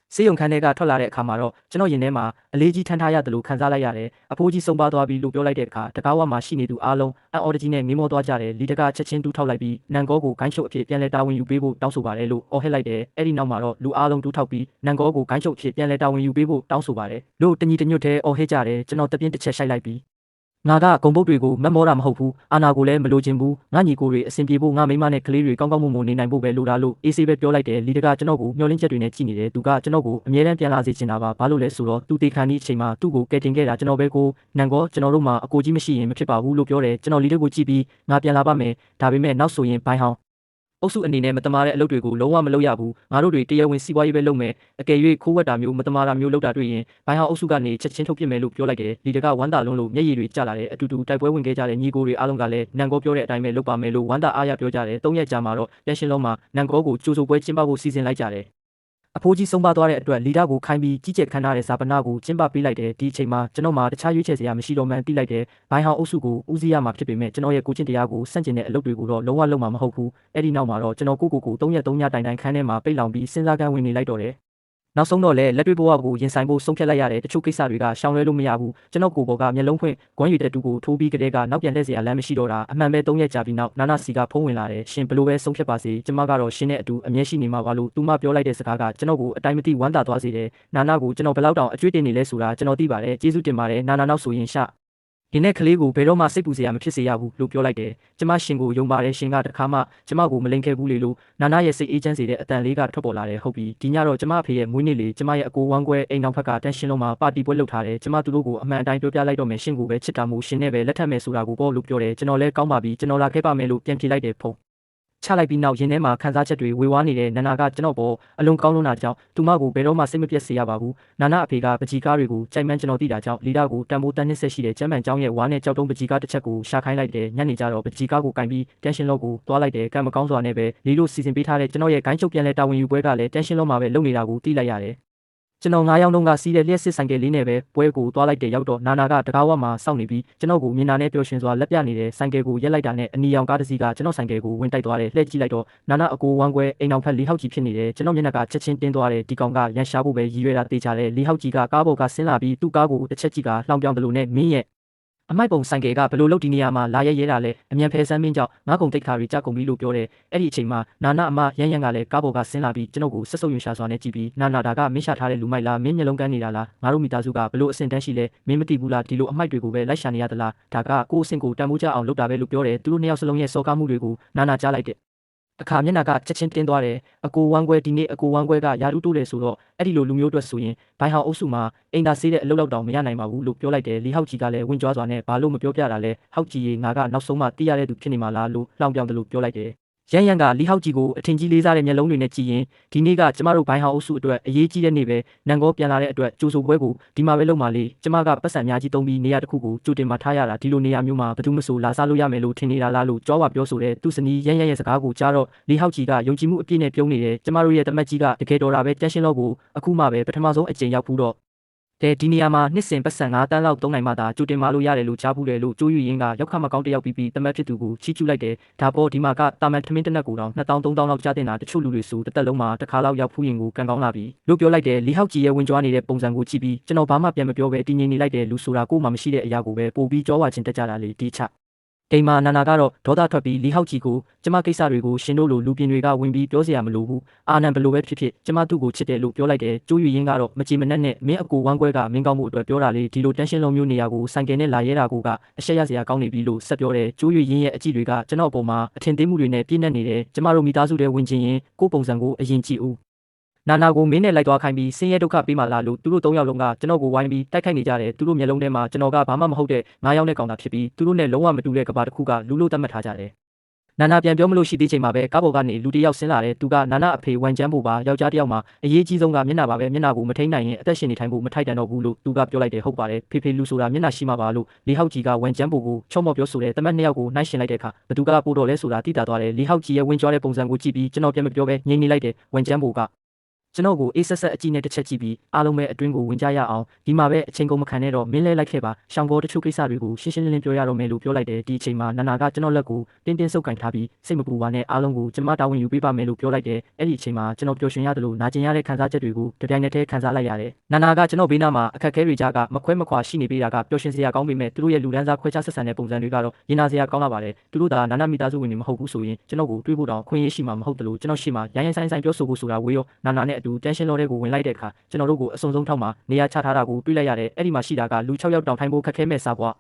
းစေယုံခန်းထဲကထွက်လာတဲ့အခါမှာတော့ကျွန်တော်ရင်ထဲမှာအလေးကြီးထမ်းထားရတယ်လို့ခံစားလိုက်ရတယ်အဖိုးကြီးဆုံးပါသွားပြီလို့ပြောလိုက်တဲ့အခါတကားဝမှာရှိနေသူအားလုံးအန်အော်ဒကြီးနဲ့မေးမောသွားကြတယ်လီတကချက်ချင်းတူးထောက်လိုက်ပြီးနန်ကောကိုဂိုင်းချုပ်အဖြစ်ပြန်လဲတာဝန်ယူပေးဖို့တောင်းဆိုပါတယ်လို့အော်ဟစ်လိုက်တယ်အဲ့ဒီနောက်မှာတော့လူအားလုံးတူးထောက်ပြီးနန်ကောကိုဂိုင်းချုပ်အဖြစ်ပြန်လဲတာဝန်ယူပေးဖို့တောင်းဆိုပါတယ်လို့တညီတညွတ်တဲ့အော်ဟစ်ကြတယ်ကျွန်တော်တပြင်းတစ်ချက်ရှိုက်လိုက်ပြီးငါကဂုံပုတ်တွေကိုမက်မောတာမဟုတ်ဘူးအာနာကိုလည်းမလိုချင်ဘူးငါညီကိုတွေအဆင်ပြေဖို့ငါမိမနဲ့ကလေးတွေကောင်းကောင်းမွန်မွန်နေနိုင်ဖို့ပဲလိုတာလို့အေးဆေးပဲပြောလိုက်တယ်လီတကကျွန်တော်ကိုမျှော်လင့်ချက်တွေနဲ့ကြည့်နေတယ်သူကကျွန်တော်ကိုအမြဲတမ်းပြန်လာစေချင်တာပါဘာလို့လဲဆိုတော့သူတေခန်ဒီအချိန်မှာသူ့ကိုကယ်တင်ခဲ့တာကျွန်တော်ပဲကိုနန်ကောကျွန်တော်တို့မှာအကိုကြီးမရှိရင်မဖြစ်ပါဘူးလို့ပြောတယ်ကျွန်တော်လီတွေကိုကြည့်ပြီးငါပြန်လာပါမယ်ဒါပေမဲ့နောက်ဆိုရင်ဘိုင်းဟောင်းအုပ်စုအနေနဲ့မတမာတဲ့အလုပ်တွေကိုလုံးဝမလုပ်ရဘူးငါတို့တွေတရားဝင်စီးပွားရေးပဲလုပ်မယ်အကယ်၍ခိုးဝက်တာမျိုးမတမာတာမျိုးလုပ်တာတွေ့ရင်ဘိုင်းဟောင်းအုပ်စုကနေချက်ချင်းထုတ်ပြစ်မယ်လို့ပြောလိုက်တယ်လီတကဝမ်းသာလုံးလို့မျက်ရည်တွေကျလာတယ်အတူတူတိုက်ပွဲဝင်ခဲ့ကြတဲ့ညီကိုတွေအားလုံးကလည်းနန်ကောပြောတဲ့အတိုင်းပဲလုပ်ပါမယ်လို့ဝမ်းသာအားရပြောကြတယ်၃ရက်ကြာမှာတော့ပြန်ရှင်လုံးမှာနန်ကောကိုကြိုးစိုးပွဲကျင်းပဖို့စီစဉ်လိုက်ကြတယ် အဖိုးကြီးဆုံးပါသွားတဲ့အတွက်လီဒါကိုခိုင်းပြီးကြီးကျယ်ခမ်းနားတဲ့ဇာပနာကိုကျင်းပပေးလိုက်တယ်ဒီအချိန်မှာကျွန်တော်မှတခြားရွေးချယ်စရာမရှိတော့မှန်းသိလိုက်တယ်ဘိုင်းဟောင်းအုပ်စုကိုဦးစီးရမှာဖြစ်ပေမဲ့ကျွန်တော်ရဲ့ကိုချင်းတရားကိုစန့်ကျင်တဲ့အလုပ်တွေကိုတော့လုံးဝလုံးမှာမဟုတ်ဘူးအဲ့ဒီနောက်မှာတော့ကျွန်တော်ကို3 ရက် 3 ညတိုင်ခန်းထဲမှာပိတ်လောင်ပြီးစဉ်းစားကန်းဝင်နေလိုက်တော့တယ်နောက်ဆုံးတော့လဲလက်တွေ့ဘဝကိုရင်ဆိုင်ဖို့ဆုံးဖြတ်လိုက်ရတဲ့တချို့ကိစ္စတွေကရှောင်လွှဲလို့မရဘူးကျွန်တော်ကိုဘောကမျက်လုံးဖွင့်ဂွမ်းရည်တဲ့တူကိုထိုးပြီးကလေးကနောက်ပြန်လှည့်စရာလမ်းမရှိတော့တာအမှန်ပဲ3 ရက်ကြာပြီးနောက်နာနာစီကဖုံးဝင်လာတယ်ရှင်ဘလို့ပဲဆုံးဖြတ်ပါစေကျမကတော့ရှင်နဲ့အတူအမြဲရှိနေမှာပါလို့သူမပြောလိုက်တဲ့စကားကကျွန်တော်ကိုအတိုင်းမသိဝမ်းသာသွားစေတယ်နာနာကိုကျွန်တော်ဘယ်လောက်တောင်အကျွေးတင်နေလဲဆိုတာကျွန်တော်သိပါတယ်ကျေးဇူးတင်ပါတယ်နာနာနောက်ဆိုရင်ရှဒီနေ့ကလေးကိုဘယ်တော့မှစိတ်ပူစရာမဖြစ်စေရဘူးလို့ပြောလိုက်တယ်။ကျမရှင်ကိုယုံပါတယ်ရှင်ကတခါမှကျမကိုမလိမ်ခဲ့ဘူးလေလို့နာနာရဲ့စိတ်အေးချမ်းစေတဲ့အတန်လေးကထွက်ပေါ်လာတယ်ဟုတ်ပြီ။ဒီညတော့ကျမအဖေရဲ့မွေးနေ့လေကျမရဲ့အကိုဝမ်းကွဲအိမ်တော်ဖက်ကတန်ရှင်လုံးမှာပါတီပွဲလုပ်ထားတယ်။ကျမသူတို့ကိုအမှန်အတိုင်းပြောပြလိုက်တော့မယ်ရှင်ကိုပဲချစ်တာမို့ရှင်နဲ့ပဲလက်ထပ်မယ်ဆိုတာကိုပေါ့လို့ပြောတယ်။ကျွန်တော်လည်းကောင်းပါပြီကျွန်တော်လာခဲ့ပါမယ်လို့ပြန်ဖြေလိုက်တယ်ဖုန်းချလိုက်ပြီးနောက်ရင်ထဲမှာခန်းစားချက်တွေဝေဝါးနေတဲ့နာနာကကျွန်တော်ပေါ်အလုံးကောင်းလုံးတာကြောင့်သူမကိုဘယ်တော့မှစိတ်မပြတ်စေရပါဘူးနာနာအဖေကပကြီးကားတွေကိုကြိုက်မှန်းကျွန်တော်သိတာကြောင့်လီဒါကိုတန်ဖိုးတန်းနှစ်ဆက်ရှိတဲ့ကျမ်းမှန်ကျောင်းရဲ့ဝါနဲ့ကြောက်တုံးပကြီးကားတစ်ချက်ကိုရှာခိုင်းလိုက်တယ်ညနေကျတော့ပကြီးကားကိုကင်ပြီးတန်ရှင်လော့ကိုသွားလိုက်တယ်ကံမကောင်းစွာနဲ့ပဲလီလိုစီစဉ်ပေးထားတဲ့ကျွန်တော်ရဲ့ဂိုင်းချုပ်ပြန်လဲတာဝန်ယူပွဲကလည်းတန်ရှင်လော့မှာပဲလုပ်နေတာကိုသိလိုက်ရတယ်ကျွန်တော်9 ယောက်လုံးကစီးတဲ့လျှက်စစ်ဆိုင်ကလေးနဲ့ပဲပွဲကိုသွားလိုက်တဲ့ရောက်တော့နာနာကတကားဝမှာစောင့်နေပြီးကျွန်တော်ကိုမြင်တာနဲ့ပျော်ရွှင်စွာလက်ပြနေတဲ့ဆိုင်ကယ်ကိုရက်လိုက်တာနဲ့အနီရောင်ကားတစ်စီးကကျွန်တော်ဆိုင်ကယ်ကိုဝင်တိုက်သွားတယ်လှည့်ကြည့်လိုက်တော့နာနာအကိုဝမ်းကွဲအိမ်အောင်ဖက်လေးဟောက်ကြီးဖြစ်နေတယ်ကျွန်တော်မျက်နှာကချက်ချင်းတင်းသွားတယ်ဒီကောင်ကရန်ရှားဖို့ပဲရည်ရွယ်တာတေချာတယ်လေးဟောက်ကြီးကကားပေါ်ကဆင်းလာပြီးသူ့ကားကိုတစ်ချက်ကြီးကလှောင်ပြောင်းတယ်လို့နဲ့မင်းရဲ့အမိုက်ပုံဆိုင်ကယ်ကဘလို့လုတ်ဒီနေရာမှာလာရဲတာလဲအမြန်ဖဲဆန်းမင်းကြောင့်ငါကုံတိတ်ခါရီကြကုန်ပြီလို့ပြောတယ်အဲ့ဒီအချိန်မှာနာနာအမရန်ကလည်းကားပေါ်ကဆင်းလာပြီးကျွန်တော်ကိုဆက်ဆုပ်ရွှင်ရှာစွာနဲ့ကြည့်ပြီးနာနာဒါကမင်းရှာထားတဲ့လူမိုက်လားမင်းမျက်လုံးကန်းနေတာလားငါတို့မိသားစုကဘလို့အဆင့်တန်းရှိလဲမင်းမသိဘူးလားဒီလိုအမိုက်တွေကိုပဲလိုက်ရှာနေရသလားဒါကကိုအဆင့်ကိုတန်ဖိုးကြအောင်လုပ်တာပဲလို့ပြောတယ်သူတို့နှစ်ယောက်စလုံးရဲ့စော်ကားမှုတွေကိုနာနာကြားလိုက်တဲ့အခါမျက်နှာကချက်ချင်းတင်းသွားတယ်အကိုဝမ်းကွဲဒီနေ့အကိုဝမ်းကွဲကယာတူးတိုးတယ်ဆိုတော့အဲ့ဒီလိုလူမျိုးအတွက်ဆိုရင်ဘိုင်ဟောင်အုပ်စုမှာအိမ်သာဆေးတဲ့အလုပ်လောက်တောင်မရနိုင်ပါဘူးလို့ပြောလိုက်တယ်လီဟောက်ကြီးကလည်းဝင်ကြွားစွာနဲ့ဘာလို့မပြောပြတာလဲဟောက်ကြီးရေငါကနောက်ဆုံးမှသိရတဲ့သူဖြစ်နေမှာလားလို့လှောင်ပြောင်တယ်လို့ပြောလိုက်တယ်ရန်ကလီဟောက်ကြီးကိုအထင်ကြီးလေးစားတဲ့မျက်လုံးတွေနဲ့ကြည့်ရင်ဒီနေ့ကကျမတို့ဘိုင်းဟောင်အုပ်စုအတွက်အရေးကြီးတဲ့နေ့ပဲနန်ကောပြန်လာတဲ့အတွက်ကြိုဆိုပွဲကိုဒီမှာပဲလုပ်မှလေကျမကပတ်စံအများကြီးသုံးပြီးနေရာတစ်ခုကိုကြိုတင်မှထားရတာဒီလိုနေရာမျိုးမှာဘယ်သူမှမဆိုလာစားလို့ရမယ်လို့ထင်နေတာလားလို့ကြွားဝပြောဆိုတဲ့သူစနီးရန်ရဲ့စကားကိုကြားတော့လီဟောက်ကြီးကယုံကြည်မှုအပြည့်နဲ့ပြုံးနေတယ်ကျမတို့ရဲ့တမက်ကြီးကတကယ်တော်တာပဲတန်ရှင်းလို့ကိုအခုမှပဲပထမဆုံးအကြိမ်ရောက်ဘူးတော့ဒီနေရာမှာနှစ်စဉ်ပတ်စံ9 တန်းလောက်သုံးနိုင်မှသာကြိုတင်မလို့ရတယ်လို့ကြားဘူးတယ်လို့ကျိုးယူရင်းကရောက်ခမကောင်းတယောက်ပြီးတမက်ဖြစ်သူကိုချီးကျူးလိုက်တယ်ဒါပေါ်ဒီမှာကတာမန်ထမင်းတနက်ကိုတော့2000 3000လောက်ကြားတင်တာတချို့လူတွေဆိုတစ်သက်လုံးမှာတစ်ခါလောက်ရောက်ဖူးရင်ကိုကံကောင်းလာပြီလို့ပြောလိုက်တယ်လီဟောက်ကြီးရဲ့ဝင်ကြွားနေတဲ့ပုံစံကိုကြည့်ပြီးကျွန်တော်ဘာမှပြန်မပြောပဲတည်ငြိမ်နေလိုက်တယ်လူဆိုတာကိုမှမရှိတဲ့အရာကိုပဲပို့ပြီးကြောဝါချင်းတက်ကြတာလေဒီချအိမ်မှာနာနာကတော့ဒေါသထွက်ပြီးလီဟောက်ကြီးကိုကျမကိစ္စတွေကိုရှင်တို့လိုလူပြင်းတွေကဝင်ပြီးပြောစရာမလိုဘူးအာနန်ဘလိုပဲဖြစ်ဖြစ်ကျမသူ့ကိုချစ်တယ်လို့ပြောလိုက်တယ်ကျိုးယူရင်းကတော့မကြည်မနှက်နဲ့မင်းအကိုဝမ်းကွဲကမင်းကောင်းမှုအတွက်ပြောတာလေဒီလိုတန်ရှင်းလုံးမျိုးနေရာကိုဆိုင်ကယ်နဲ့လာရဲတာကအရှက်ရစရာကောင်းနေပြီလို့ဆက်ပြောတယ်ကျိုးယူရင်းရဲ့အကြည့်တွေကကျွန်တော်အပေါ်မှာအထင်သေးမှုတွေနဲ့ပြည့်နှက်နေတယ်ကျမတို့မိသားစုတွေဝင်ချင်ရင်ကိုယ့်ပုံစံကိုအရင်ကြည့်ဦးနာနာကိုမင်းနဲ့လိုက်သွားခိုင်းပြီးဆင်းရဲဒုက္ခပေးမှလာလို့သူတို့3 ယောက်လုံးကကျွန်တော်ကိုဝိုင်းပြီးတိုက်ခိုက်နေကြတယ်သူတို့မျက်လုံးထဲမှာကျွန်တော်ကဘာမှမဟုတ်တဲ့9 ယောက်နဲ့ကောင်တာဖြစ်ပြီးသူတို့နဲ့လုံးဝမတူတဲ့ကဘာတစ်ခုကလူလို့သတ်မှတ်ထားကြတယ်နာနာပြန်ပြောမလို့ရှိသေးချိန်မှာပဲကားပေါ်ကနေလူတစ်ယောက်ဆင်းလာတယ်သူကနာနာအဖေဝမ်ကျန်းဖို့ပါယောက်ျားတစ်ယောက်မှာအရေးကြီးဆုံးကမျက်နှာပါပဲမျက်နှာကိုမထိန်နိုင်ရင်အသက်ရှင်နေထိုင်ဖို့မထိုက်တန်တော့ဘူးလို့သူကပြောလိုက်တယ်ဟုတ်ပါတယ်ဖေဖေလူဆိုတာမျက်နှာရှိမှာပါလို့လီဟောက်ကြီးကဝမ်ကျန်းဖို့ကိုချော့မော့ပြောဆိုတဲ့တမက်2 ယောက်ကိုနှိုင်းရှင်လိုက်တဲ့အခါဘသူကပို့တော့လဲဆိုတာသိတာသွားတယ်လီဟောက်ကြီးရဲ့ဝင်ကြွားတဲ့ပုံစံကိုကြည့်ပြီးကျွန်တော်ပြန်မပြောပဲငြိမ်နေလိုက်တယ်ဝမ်ကျန်းဖို့ကကျွန်တော်ကိုအေးဆက်ဆက်အကြည့်နဲ့တစ်ချက်ကြည့်ပြီးအားလုံးပဲအတွင်းကိုဝင်ကြရအောင်ဒီမှာပဲအချိန်ကုန်မခံနဲ့တော့မင်းလဲလိုက်ခဲ့ပါရှောင်းကောတချို့ကိစ္စတွေကိုရှင်းရှင်းလင်းလင်းပြောရတော့မယ်လို့ပြောလိုက်တယ်ဒီအချိန်မှာနာနာကကျွန်တော်လက်ကိုတင်းဆုပ်ကင်ထားပြီးစိတ်မပူပါနဲ့အားလုံးကိုကျွန်မတာဝန်ယူပေးပါမယ်လို့ပြောလိုက်တယ်အဲ့ဒီအချိန်မှာကျွန်တော်ပျော်ရွှင်ရတယ်လို့နာကျင်ရတဲ့ခံစားချက်တွေကိုတပြိုင်နက်တည်းခံစားလိုက်ရတယ်နာနာကကျွန်တော်ဘေးနားမှာအခက်အခဲတွေကြားကမခွဲမခွာရှိနေပေးတာကပျော်ရွှင်စရာကောင်းပေမဲ့သူတို့ရဲ့လူဒန်းစားခွဲခြားဆက်ဆံတဲ့ပုံစံတွေကတော့ရင်နာစရာကောင်းလာပါတယ်သူတို့ကနာနာမိသားစုဝင်တွေမဟုတ်ဘူးဆိုရင်ကျွန်တော်ကိုတွေးဖို့တောင်ခွင့်ရရှိမှာမဟုတ်တယ်လို့ကျွန်တော်ရှိမှရိုင်းဆိုင်ပြောဆိုဖို့ဆိုတာဝေးရောနာနာနဲ့အတူတန်ရှင်းလို့တဲ့ကိုဝင်လိုက်တဲ့အခါကျွန်တော်တို့ကိုအစုံဆုံးထောက်မှာနေရာချထားတာကိုတွေ့လိုက်ရတယ်အဲ့ဒီမှာရှိတာကလူ6 ယောက်တောင်ထိုင်ဖို့ခက်ခဲမဲ့စားပွာ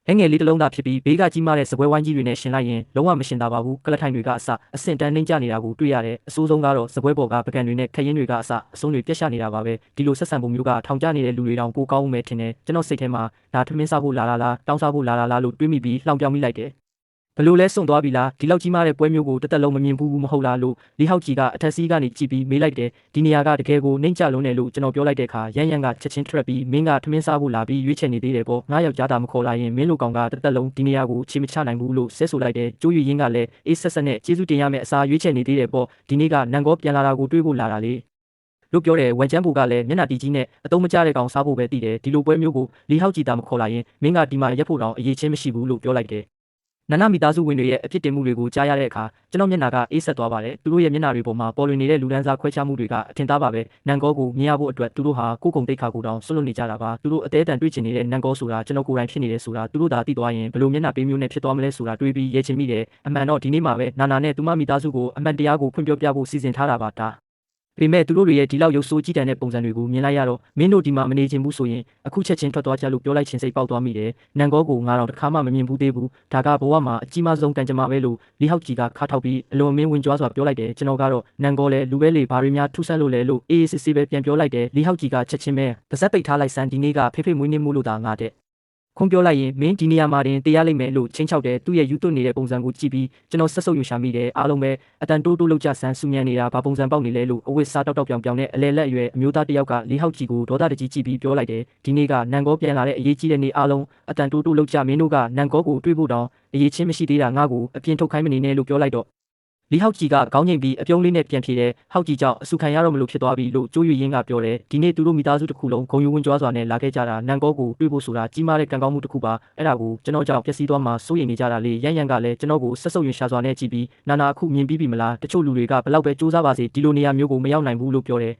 းငယ်လေးတစ်လုံးသားဖြစ်ပြီးဘေးကကြီးမားတဲ့စပွဲဝိုင်းကြီးတွေနဲ့ရှင်လိုက်ရင်လုံးဝမရှင်သာပါဘူးကလထိုင်တွေကအဆင့်တန်းနှိမ့်ကျနေတာကိုတွေ့ရတယ်အဆိုးဆုံးကတော့စပွဲပေါ်ကပကံတွေနဲ့ခရင်တွေကအဆုံးတွေပြက်ရှနေတာပါပဲဒီလိုဆက်ဆံပုံမျိုးကထောင်ကျနေတဲ့လူတွေတောင်ပိုကောင်းမယ်ထင်တယ်ကျွန်တော်စိတ်ထဲမှာဒါထမင်းစားဖို့လာလားတောင်းစားဖို့လာလားလို့တွေးမိပြီးလှောင်ပြောင်းမိလိုက်တယ်ဘလို့လဲစွန့်သွားပြီလားဒီလောက်ကြီးမားတဲ့ပွဲမျိုးကိုတစ်သက်လုံးမမြင်ဘူးမဟုတ်လားလို့လီဟောက်ကြီးကအထက်စီးကနေကြည့်ပြီးမေးလိုက်တယ်ဒီနေရာကတကယ်ကိုနှိမ့်ကျလုံးတယ်လို့ကျွန်တော်ပြောလိုက်တဲ့အခါရန်ကချက်ချင်းထွက်ပြီးမင်းကထမင်းစားဖို့လာပြီးရွေးချယ်နေသေးတယ်ပေါ့ငါယောက်ျားသားမခေါ်လာရင်မင်းလိုကောင်ကတစ်သက်လုံးဒီနေရာကိုချေမချနိုင်ဘူးလို့ဆဲဆိုလိုက်တယ်ကျိုးရင်းကလည်းအေးဆက်ဆက်နဲ့ကျေးဇူးတင်ရမယ့်အစားရွေးချယ်နေသေးတယ်ပေါ့ဒီနေ့ကနန်ကောပြန်လာတာကိုတွေးဖို့လာတာလေ လို့ပြောတယ်ဝန်ချမ်းဘူကလည်းမျက်နှာတီကြီးနဲ့အတုံးမကျတဲ့ကောင်စားဖို့ပဲတည်တယ်ဒီလိုပွဲမျိုးကိုလီဟောက်ကြည်တာမခေါ်လာရင်မင်းကဒီမှာရက်ဖို့တောင်အရေးချင်းမရှိဘူးလို့ပြောလိုက်တယ်နန္ဒမိသားစုဝင်တွေရဲ့အဖြစ်တင်မှုတွေကိုကြားရတဲ့အခါကျွန်တော်မျက်နှာကအေးဆက်သွားပါတယ်သူတို့ရဲ့မျက်နှာတွေပေါ်မှာပေါ်လွင်နေတဲ့လူဒန်းစားခွဲခြားမှုတွေကအထင်သားပါပဲနန်ကောကိုမြင်ရဖို့အတွက်သူတို့ဟာကိုယ်ကုံတိတ်ခါကိုတောင်ဆွလွတ်နေကြတာပါသူတို့အသေးအတန်တွေ့ချင်နေတဲ့နန်ကောဆိုတာကျွန်တော်ကိုယ်တိုင်ဖြစ်နေတယ်ဆိုတာသူတို့သာသိသွားရင်ဘယ်လိုမျက်နှာပေးမျိုးနဲ့ဖြစ်သွားမလဲဆိုတာတွေးပြီးရဲချင်မိတယ်အမှန်တော့ဒီနေ့မှာပဲနာနာနဲ့သူမမိသားစုကိုအမှန်တရားကိုဖွင့်ပြောပြဖို့စီစဉ်ထားတာပါဒါပေမဲ့သူတို့တွေရဲ့ဒီလောက်ရုပ်ဆိုးကြည့်တန်တဲ့ပုံစံတွေကိုမြင်လိုက်ရတော့မင်းတို့ဒီမှာမနေချင်ဘူးဆိုရင်အခုချက်ချင်းထွက်သွားကြလို့ပြောလိုက်ချင်းစိတ်ပေါက်သွားမိတယ်နန်ကောကိုငါတော့တစ်ခါမှမမြင်ဘူးသေးဘူးဒါကဘဝမှာအကြီးမားဆုံးကံကြမ္မာပဲလို့လီဟောက်ကြီးကခါထောက်ပြီးအလွန်မင်းဝင်ကြွားစွာပြောလိုက်တယ်ကျွန်တော်ကတော့နန်ကောလည်းလူပဲလေဘာတွေများထူးဆန်းလို့လဲလို့အေးအေးဆေးဆေးပဲပြန်ပြောလိုက်တယ်လီဟောက်ကြီးကချက်ချင်းပဲပါဇက်ပိတ်ထားလိုက်စမ်းဒီနေ့ကဖေးဖေးမွေးနေမှုလို့သာငါတဲ့ခွန်ပြောလိုက်ရင်မင်းဒီနေရာမှာတင်တရားလိမ့်မယ်လို့ချင်းချောက်တယ်သူ့ရဲ့ယူသွတ်နေတဲ့ပုံစံကိုကြည့်ပြီးကျွန်တော်ဆက်ဆုပ်ယူရှာမိတယ်အားလုံးပဲအတန်တိုးတိုးလောက်ကြဆန်းဆူညံနေတာဘာပုံစံပေါက်နေလဲလို့အဝတ်စားတောက်တောက်ပြောင်ပြောင်နဲ့အလဲလက်အရွယ်အမျိုးသားတစ်ယောက်ကလီဟောက်ကြီးကိုဒေါသတကြီးကြည့်ပြီးပြောလိုက်တယ်ဒီနေ့ကနန်ကောပြန်လာတဲ့အရေးကြီးတဲ့နေ့အားလုံးအတန်တိုးတိုးလောက်ကြမင်းတို့ကနန်ကောကိုတွေးဖို့တောင်အရေးချင်းမရှိသေးတာငါ့ကိုအပြင်းထုတ်ခိုင်းမနေနဲ့လို့ပြောလိုက်တော့လီဟောက်ကြီးကခေါင်းငိမ့်ပြီးအပြုံးလေးနဲ့ပြန်ဖြေတယ်ဟောက်ကြီးကြောင့်အဆူခံရတော့မလို့ဖြစ်သွားပြီလို့ကျိုးရွရင်းကပြောတယ်ဒီနေ့သူတို့မိသားစုတစ်ခုလုံးဂုံယူဝင်ကြွားစွာနဲ့လာခဲ့ကြတာနန်ကောကိုတွေးဖို့ဆိုတာကြီးမားတဲ့ကံကောင်းမှုတစ်ခုပါအဲ့ဒါကိုကျွန်တော်ကြောင့်ပျက်စီးသွားမှစိုးရိမ်နေကြတာလေရန်ရန်ကလည်းကျွန်တော်ကိုဆက်ဆုပ်ရင်ရှာစွာနဲ့ကြည့်ပြီးနာနာအခုမြင်ပြီးပြီမလားတချို့လူတွေကဘလောက်ပဲစူးစမ်းပါစေဒီလိုနေရာမျိုးကိုမရောက်နိုင်ဘူးလို့ပြောတယ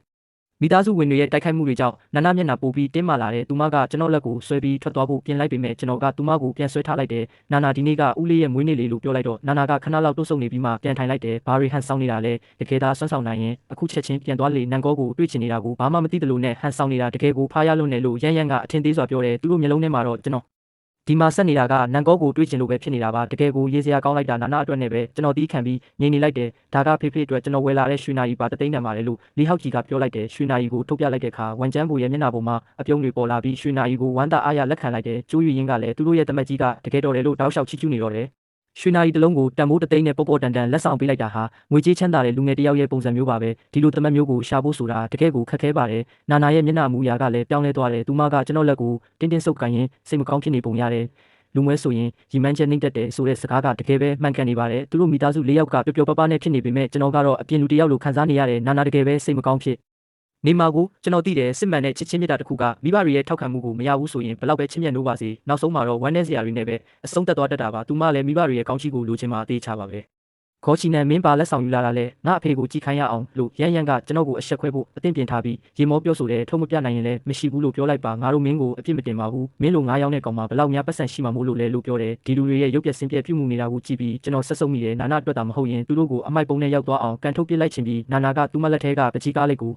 ်မိသားစုဝင်တွေရဲ့တိုက်ခိုက်မှုတွေကြောင့်နာနာမျက်နှာပိုပြီးတင်းမာလာတဲ့သူမကကျွန်တော်လက်ကိုဆွဲပြီးထွက်သွားဖို့ပြင်လိုက်ပေမဲ့ကျွန်တော်ကသူမကိုပြန်ဆွဲထားလိုက်တယ်နာနာဒီနေ့ကဦးလေးရဲ့မွေးနေ့လေးလို့ပြောလိုက်တော့နာနာကခဏလောက်တိုးဆုံနေပြီးမှပြန်ထိုင်လိုက်တယ်ဘာရီဟန်ဆောင်နေတာလဲတကယ်သားဆွမ်းဆောင်နိုင်ရင်အခုချက်ချင်းပြန်သွားလေနန်ကောကိုတွေ့ချင်နေတာကိုဘာမှမသိတယ်လို့နဲ့ဟန်ဆောင်နေတာတကယ်ကိုဖားရလွန်းတယ်လို့ရန်ရန်ကအထင်သေးစွာပြောတယ်သူတို့မျိုးလုံးထဲမှာတော့ကျွန်တော်ဒီမှာဆက်နေတာကနန်ကောကိုတွေးချင်လို့ပဲဖြစ်နေတာပါတကယ်ကိုရေးစရာကောင်းလိုက်တာနာနာအတွက်နဲ့ပဲကျွန်တော်တီးခံပြီးငြိမ်နေလိုက်တယ်ဒါကဖေဖေအတွက်ကျွန်တော်ဝယ်လာတဲ့ရွှေနာရီပါတသိန်းတန်ပါတယ်လို့လီဟောက်ကြီးကပြောလိုက်တယ်ရွှေနာရီကိုထုတ်ပြလိုက်တဲ့အခါဝန်ချမ်းဘူရဲ့မျက်နှာပေါ်မှာအပြုံးတွေပေါ်လာပြီးရွှေနာရီကိုဝမ်းသာအားရလက်ခံလိုက်တယ်ကျိုးရွရင်းကလည်းသူတို့ရဲ့တမက်ကြီးကတကယ်တော်တယ်လို့တောက်လျှောက်ချီးကျူးနေတော့တယ်ရွှေနာရီတစ်လုံးကိုတန်ဖိုးတသိန်းနဲ့ပေါ့တန်လက်ဆောင်ပေးလိုက်တာဟာငွေကြေးချမ်းသာတဲ့လူငယ်တစ်ယောက်ရဲ့ပုံစံမျိုးပါပဲဒီလိုသမက်မျိုးကိုရှာဖို့ဆိုတာတကယ်ကိုခက်ခဲပါတယ်နာနာရဲ့မျက်နှာမူအရာကလည်းပြောင်းလဲသွားတယ်သူမကကျွန်တော်လက်ကိုတင်းတင်းဆုပ်ကန်ရင်စိတ်မကောင်းဖြစ်နေပုံရတယ်လူမွဲဆိုရင်ရီမန်းချက်နှိမ့်တက်တယ်ဆိုတဲ့စကားကတကယ်ပဲမှန်ကန်နေပါတယ်သူတို့မိသားစု၄ယောက်ကပျော်ပျော်ပါးပါးနဲ့ဖြစ်နေပေမဲ့ကျွန်တော်ကတော့အပြင်လူတစ်ယောက်လိုခံစားနေရတယ်နာနာတကယ်ပဲစိတ်မကောင်းဖြစ်နေမှာကိုကျွန်တော်သိတယ်စစ်မှန်တဲ့ချစ်ချင်းမြတ်တာတစ်ခုကမိဘတွေရဲ့ထောက်ခံမှုကိုမရဘူးဆိုရင်ဘယ်တော့ပဲချစ်မြတ်လို့ပါစေနောက်ဆုံးမှာတော့ဝမ်းနဲ့စရာတွေနဲ့ပဲအဆုံးသက်သွားတတ်တာပါသူမလည်းမိဘတွေရဲ့ကောင်းချီးကိုလိုချင်မှအသေးချပါပဲခေါ်ချီနန်မင်းပါလက်ဆောင်ယူလာတာလဲငါအဖေကိုကြည်ခိုင်းရအောင်လို့ရန်ရန်ကကျွန်တော်ကိုအဆက်ခွဲဖို့အသင့်ပြင်ထားပြီးရေမောပြောဆိုတယ်ထုံးမပြနိုင်ရင်လည်းမရှိဘူးလို့ပြောလိုက်ပါငါတို့မင်းကိုအပြစ်မတင်ပါဘူးမင်းလိုငါးယောက်နဲ့ကောင်မဘလောက်များပတ်စံရှိမှာမို့လို့လဲလို့ပြောတယ်ဒီလူတွေရဲ့ရုပ်ပြက်စင်ပြက်ပြုမှုနေတာကိုကြည့်ပြီးကျွန်တော်ဆက်ဆုပ်မိတယ်နာနာအတွက်တာမဟုတ်ရင်သူတို့ကိုအမိုက်ပုံနဲ့ရောက်သွားအောင်ကန်ထုတ်ပစ်လိုက်ချင်ပြီးနာနာကသူ့မလက်ထဲကပကြီးကားလေးကိ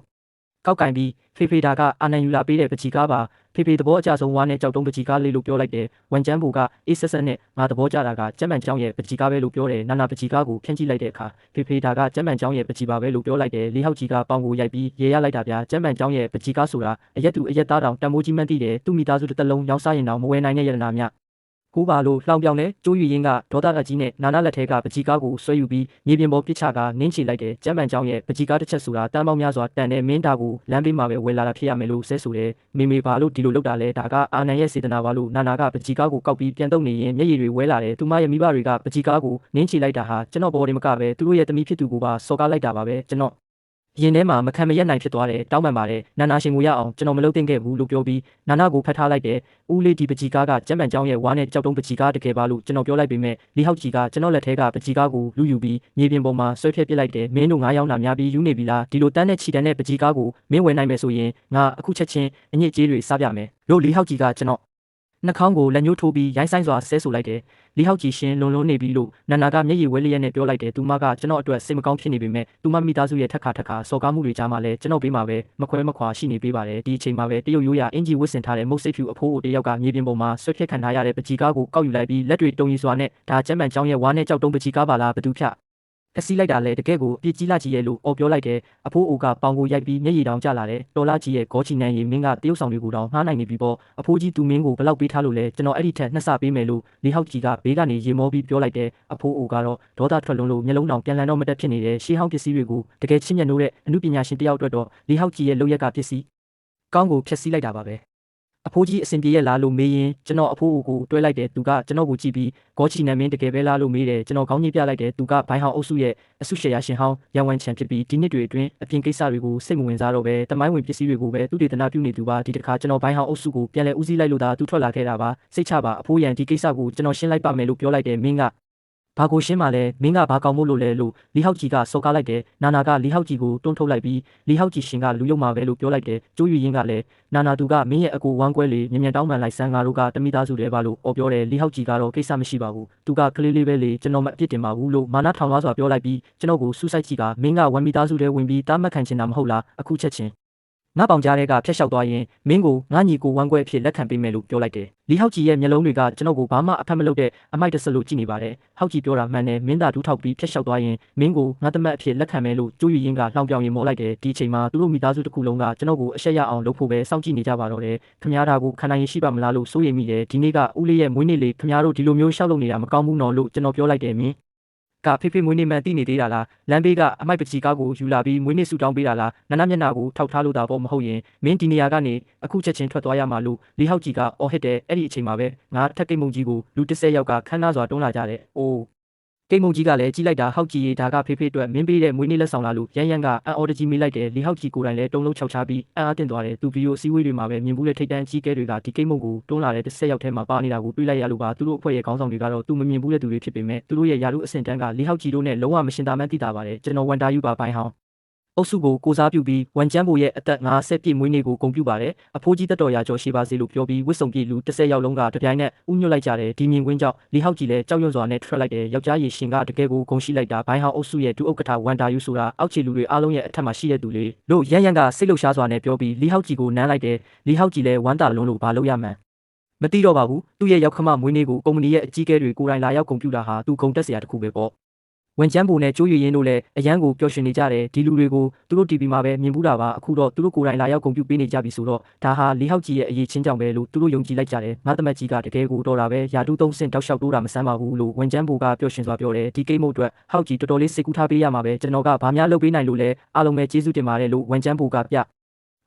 ုကောက်ကင်ပြီးဖေဖေဒါကအာနန်ယူလာပေးတဲ့ပကြီးကားပါဖေဖေသဘောအကျဆုံးဝါနဲ့ကြောက်တုံးပကြီးကားလေးလို့ပြောလိုက်တယ်ဝန်ချမ်းဘူကအေးဆက်ဆက်နဲ့ငါသဘောကျတာကကျမ်းမှန်ကျောင်းရဲ့ပကြီးကားပဲလို့ပြောတယ်နာနာပကြီးကားကိုဖြန့်ကြည့်လိုက်တဲ့အခါဖေဖေဒါကကျမ်းမှန်ကျောင်းရဲ့ပကြီးပါပဲလို့ပြောလိုက်တယ်လေးဟောက်ကြီးကပေါင်ကိုရိုက်ပြီးရေရလိုက်တာဗျာကျမ်းမှန်ကျောင်းရဲ့ပကြီးကားဆိုတာအရက်သူအရက်သားတောင်တန်မိုးကြီးမှန်းသိတယ်သူ့မိသားစုတစ်သက်လုံးရောင်းစားရင်တောင်မဝယ်နိုင်တဲ့ရတနာများကိုပါလို့လှောင်ပြောင်နဲ့ကျိုးရွရင်းကဒေါသအကြီးနဲ့နာနာလက်ထဲကပကြီးကားကိုဆွဲယူပြီးမြေပြင်ပေါ်ပစ်ချကနင်းချလိုက်တယ်ကျမ်းမှန်ကျောင်းရဲ့ပကြီးကားတစ်ချက်ဆိုတာတန်းပေါင်းများစွာတန်တဲ့မင်းသားကိုလမ်းဘေးမှာပဲဝယ်လာတာဖြစ်ရမယ်လို့ဆဲဆိုတယ်မေမေပါလို့ဒီလိုလုပ်တာလဲဒါကအာနန်ရဲ့စေတနာပါလို့နာနာကပကြီးကားကိုကောက်ပြီးပြန်တုံနေရင်မျက်ရည်တွေဝဲလာတယ်သူမရဲ့မိဘတွေကပကြီးကားကိုနင်းချလိုက်တာဟာကျွန်တော်ဘော်ဒီမကပဲသူတို့ရဲ့တမီးဖြစ်သူကိုပါစော်ကားလိုက်တာပါပဲကျွန်တော်ရင်ထဲမှာမခံမရက်နိုင်ဖြစ်သွားတယ်တောင်းပန်ပါတယ်နာနာရှင်ကိုရအောင်ကျွန်တော်မလုပ်သင့်ခဲ့ဘူးလို့ပြောပြီးနာနာကိုဖတ်ထားလိုက်တယ်ဦးလေးဒီပကြီးကားကကျမ်းမှန်ကျောင်းရဲ့ဝါနဲ့ကြောက်တုံးပကြီးကားတကယ်ပါလို့ကျွန်တော်ပြောလိုက်ပေမဲ့လီဟောက်ကြီးကကျွန်တော်လက်ထဲကပကြီးကားကိုလူယူပြီးမြေပြင်ပေါ်မှာဆွဲဖြက်ပစ်လိုက်တယ်မင်းတို့ငါးယောက်နာများပြီးယူနေပြီလားဒီလိုတန်းနဲ့ချီတန်းတဲ့ပကြီးကားကိုမင်းဝယ်နိုင်မယ်ဆိုရင်ငါအခုချက်ချင်းအညစ်အကြေးတွေစားပြမယ်လို့လီဟောက်ကြီးကကျွန်တော်နှာခေါင်းကိုလက်ညှိုးထိုးပြီးရိုင်းဆိုင်စွာဆဲဆိုလိုက်တယ်လီဟောက်ကြီးရှင်လွန်လွန်းနေပြီလို့နာနာကမျက်ရည်ဝဲလျက်နဲ့ပြောလိုက်တယ်သူမကကျွန်တော်အတွက်စိတ်မကောင်းဖြစ်နေပေမဲ့သူမမိသားစုရဲ့ထက်ခါစော်ကားမှုတွေကြားမှာလည်းကျွန်တော်ဘေးမှာပဲမခွဲမခွာရှိနေပေးပါတယ်ဒီအချိန်မှာပဲတရုတ်ရိုးရာအင်ဂျီဝစ်ဆင်ထားတဲ့မုတ်စိတ်ဖြူအဖိုးအိုတယောက်ကမြေပြင်ပေါ်မှာဆွဲဖြက်ခံထားရတဲ့ပကြီးကားကိုကောက်ယူလိုက်ပြီးလက်တွေတုံရီစွာနဲ့ဒါကျမ်းမှန်ကျောင်းရဲ့ဝါနဲ့ကြောက်တုံးပကြီးကားပါလားဘသူဖြတ်အစီလိုက်တာလဲတကယ်ကိုပြစ်ကြီးလာကြီးရဲ့လို့အော်ပြောလိုက်တယ်အဖိုးအိုကပေါင်ကိုရိုက်ပြီးမျက်ရည်တောင်ကျလာတယ်တော်လာကြီးရဲ့ဂေါချီနန်ရီမင်းကတရုတ်ဆောင်တွေကိုတောင်ငှားနိုင်နေပြီပေါ့အဖိုးကြီးသူမင်းကိုဘလောက်ပေးထားလို့လဲကျွန်တော်အဲ့ဒီထက်နှစ်ဆပေးမယ်လို့လီဟောက်ကြီးကဘေးကနေရေမောပြီးပြောလိုက်တယ်အဖိုးအိုကတော့ဒေါသထွက်လွန်းလို့မျက်လုံးတောင်ပြန်လန်တော့မတက်ဖြစ်နေတယ်ရှေးဟောင်းပစ္စည်းတွေကိုတကယ်ချင်းမြတ်နိုးတဲ့အမှုပညာရှင်တယောက်အတွက်တော့လီဟောက်ကြီးရဲ့လုပ်ရက်ကပစ္စည်းကောင်းကိုဖျက်ဆီးလိုက်တာပါပဲ အဖိုးကြီးအစဉ်ပြေရဲ့လားလို့မေးရင်ကျွန်တော်အဖိုးကိုတွဲလိုက်တယ်သူကကျွန်တော်ကိုကြည့်ပြီးဂေါချီနံမင်းတကယ်ပဲလားလို့မေးတယ်ကျွန်တော်ခေါင်းကြီးပြလိုက်တယ်သူကဘိုင်းဟောင်းအုပ်စုရဲ့အစုရှယ်ယာရှင်ဟောင်းရန်ဝမ်ချန်ဖြစ်ပြီးဒီနှစ်တွေအတွင်းအပြင်ကိစ္စတွေကိုစိတ်မဝင်စားတော့ပဲတမိုင်းဝင်ပစ္စည်းတွေကိုပဲသူဒေသနာပြုနေသူပါဒီတစ်ခါကျွန်တော်ဘိုင်းဟောင်းအုပ်စုကိုပြန်လဲဦးစီးလိုက်လို့သာသူထွက်လာခဲ့တာပါစိတ်ချပါအဖိုးရန်ဒီကိစ္စကိုကျွန်တော်ရှင်းလိုက်ပါမယ်လို့ပြောလိုက်တယ်မင်းကဘာကိုရှင်းမှလဲမင်းကဘာကောင်းမို့လို့လဲလို့လီဟောက်ကြီးကစော်ကားလိုက်တယ်နာနာကလီဟောက်ကြီးကိုတွန်းထုတ်လိုက်ပြီးလီဟောက်ကြီးရှင်ကလူယုံမှာပဲလို့ပြောလိုက်တယ်ကျိုးယူရင်းကလည်းနာနာသူကမင်းရဲ့အကိုဝမ်းကွဲလေမြ мян တောင်းပန်လိုက်စမ်းငါတို့ကတမိသားစုတွေပါလို့အော်ပြောတယ်လီဟောက်ကြီးကတော့ကိစ္စမရှိပါဘူးသူကကလေးလေးပဲလေကျွန်တော်မအပြစ်တင်ပါဘူးလို့မာနထောင်သွားစွာပြောလိုက်ပြီးကျွန်တော်ကိုစူးစိုက်ကြည့်ကမင်းကဝမ်းမိသားစုတွေဝင်ပြီးတားမှတ်ခံချင်တာမဟုတ်လားအခုချက်ချင်းငါပေါင်ကြားတဲ့ကဖျက်လျှောက်သွားရင်မင်းကိုငါညီကိုဝမ်းကွဲအဖြစ်လက်ခံပေးမယ်လို့ပြောလိုက်တယ်လီဟောက်ကြီးရဲ့မျက်လုံးတွေကကျွန်တော်ကိုဘာမှအဖက်မလုပ်တဲ့အမိုက်တဆလို့ကြည့်နေပါတယ်ဟောက်ကြီးပြောတာမှန်တယ်မင်းသာဒူးထောက်ပြီးဖျက်လျှောက်သွားရင်မင်းကိုငါတမက်အဖြစ်လက်ခံမယ်လို့ကြိုးယူရင်းကလှောင်ပြောင်ရင်မော်လိုက်တယ်ဒီအချိန်မှာသူတို့မိသားစုတစ်ခုလုံးကကျွန်တော်ကိုအရှက်ရအောင်လုပ်ဖို့ပဲစောင့်ကြည့်နေကြပါတော့တယ်ခင်ဗျားတို့ခံနိုင်ရရှိပါမလားလို့စိုးရိမ်မိတယ်ဒီနေ့ကဦးလေးရဲ့မွေးနေ့လေးခင်ဗျားတို့ဒီလိုမျိုးရှောက်လုပ်နေတာမကောင်းဘူးနော်လို့ကျွန်တော်ပြောလိုက်တယ်မင်းကဖေဖေမွေးနေ့မှန်သိနေသေးတာလားလမ်းဘေးကအမိုက်ပချီကားကိုယူလာပြီးမွေးနေ့ဆူတောင်းပေးတာလားနာနာမျက်နှာကိုထောက်ထားလို့တာပေါ့မဟုတ်ရင်မင်းဒီနေရာကနေအခုချက်ချင်းထွက်သွားရမှာလို့လီဟောက်ကြီးကအော်ဟစ်တယ်အဲ့ဒီအချိန်မှာပဲငါထက်ကိတ်မုံကြီးကိုလူ30ယောက်ကခန်းနာစွာတွန်းလာကြတယ်အိုးကိတ်မုံကြီးကလည်းကြီးလိုက်တာဟောက်ကြီးရေဒါကဖေဖေအတွက်မင်းပေးတဲ့မွေးနေ့လက်ဆောင်လာလို့ရန်ရန်ကအန်အော်တကြီးမေးလိုက်တယ်လီဟောက်ကြီးကိုယ်တိုင်လည်းတုံးလုံးချောက်ချပြီးအံ့အားသင့်သွားတယ်သူဗီဒီယိုအစည်းအဝေးတွေမှာပဲမြင်ဘူးတဲ့ထိတ်တန့်ကြီးကဲတွေကဒီကိတ်မုံကိုတွန်းလာတဲ့30ယောက်ထဲမှာပါနေတာကိုတွေ့လိုက်ရလို့ပါသူတို့အဖွဲ့ရဲ့ခေါင်းဆောင်တွေကတော့သူမမြင်ဘူးတဲ့သူတွေဖြစ်ပေမဲ့သူတို့ရဲ့ယာရုအဆင့်တန်းကလီဟောက်ကြီးတို့နဲ့လုံးဝမရှင်းတာမှန်းသိတာပါတယ်ကျွန်တော်ဝန်တာယူပါပိုင်းဟောင်းအုပ်စုကိုကိုစားပြုပြီးဝန်ကျန်းဘိုရဲ့အသက်50ပြည့်မွေးနေ့ကိုဂုဏ်ပြုပါတယ်အဖိုးကြီးတက်တော်ရာကျော်ရှိပါစေလို့ပြောပြီးဝစ်စုံပြည့်လူ30ယောက်လုံးကတပြိုင်နက်ဥညွတ်လိုက်ကြတယ်ဒီမြင်ကွင်းကြောင့်လီဟောက်ကြီးလည်းကြောက်ရွံ့စွာနဲ့ထွက်လိုက်တယ်ယောက်ျားရည်ရှင်ကတကယ်ကိုဂုဏ်ရှိလိုက်တာဘိုင်းဟောင်းအုပ်စုရဲ့ဒုဥက္ကဋ္ဌဝန်တာယူဆိုတာအောက်ခြေလူတွေအားလုံးရဲ့အထက်မှာရှိတဲ့သူတွေလို့ရန်ရန်ကစိတ်လှုပ်ရှားစွာနဲ့ပြောပြီးလီဟောက်ကြီးကိုနမ်းလိုက်တယ်လီဟောက်ကြီးလည်းဝမ်းတာလုံးလို့ဘာလို့ရမှန်းမသိတော့ပါဘူးသူ့ရဲ့ရောက်ခမမွေးနေ့ကိုကုမ္ပဏီရဲ့အကြီးအကဲတွေကိုယ်တိုင်လာရောက်ဂုဏ်ပြုတာဟာသူဂုဏ်တက်စရာတစ်ခုပဲပေါ့ဝန်ကျန်းဘိုနဲ့ကျိုးရည်ရင်တို့လည်းအရန်ကိုပျော်ရွှင်နေကြတယ်ဒီလူတွေကိုသူတို့ TV မှာပဲမြင်ဘူးတာပါအခုတော့သူတို့ကိုယ်တိုင်လာရောက်ဂုဏ်ပြုပေးနေကြပြီဆိုတော့ဒါဟာလီဟောက်ကြီးရဲ့အရေးချင်းကြောင့်ပဲလို့သူတို့ယုံကြည်လိုက်ကြတယ်ငါသမက်ကြီးကတကယ်ကိုတော်တာပဲယာတူးသုံးဆင့်တောက်လျှောက်တိုးတာမဆန်းပါဘူးလို့ဝန်ကျန်းဘိုကပျော်ရွှင်စွာပြောတယ်ဒီကိတ်မုတ်အတွက်ဟောက်ကြီးတော်တော်လေးစိတ်ကူးထားပေးရမှာပဲကျွန်တော်ကဘာများလုပ်ပေးနိုင်လို့လဲအားလုံးပဲကျေးဇူးတင်ပါတယ်လို့ဝန်ကျန်းဘိုကပြ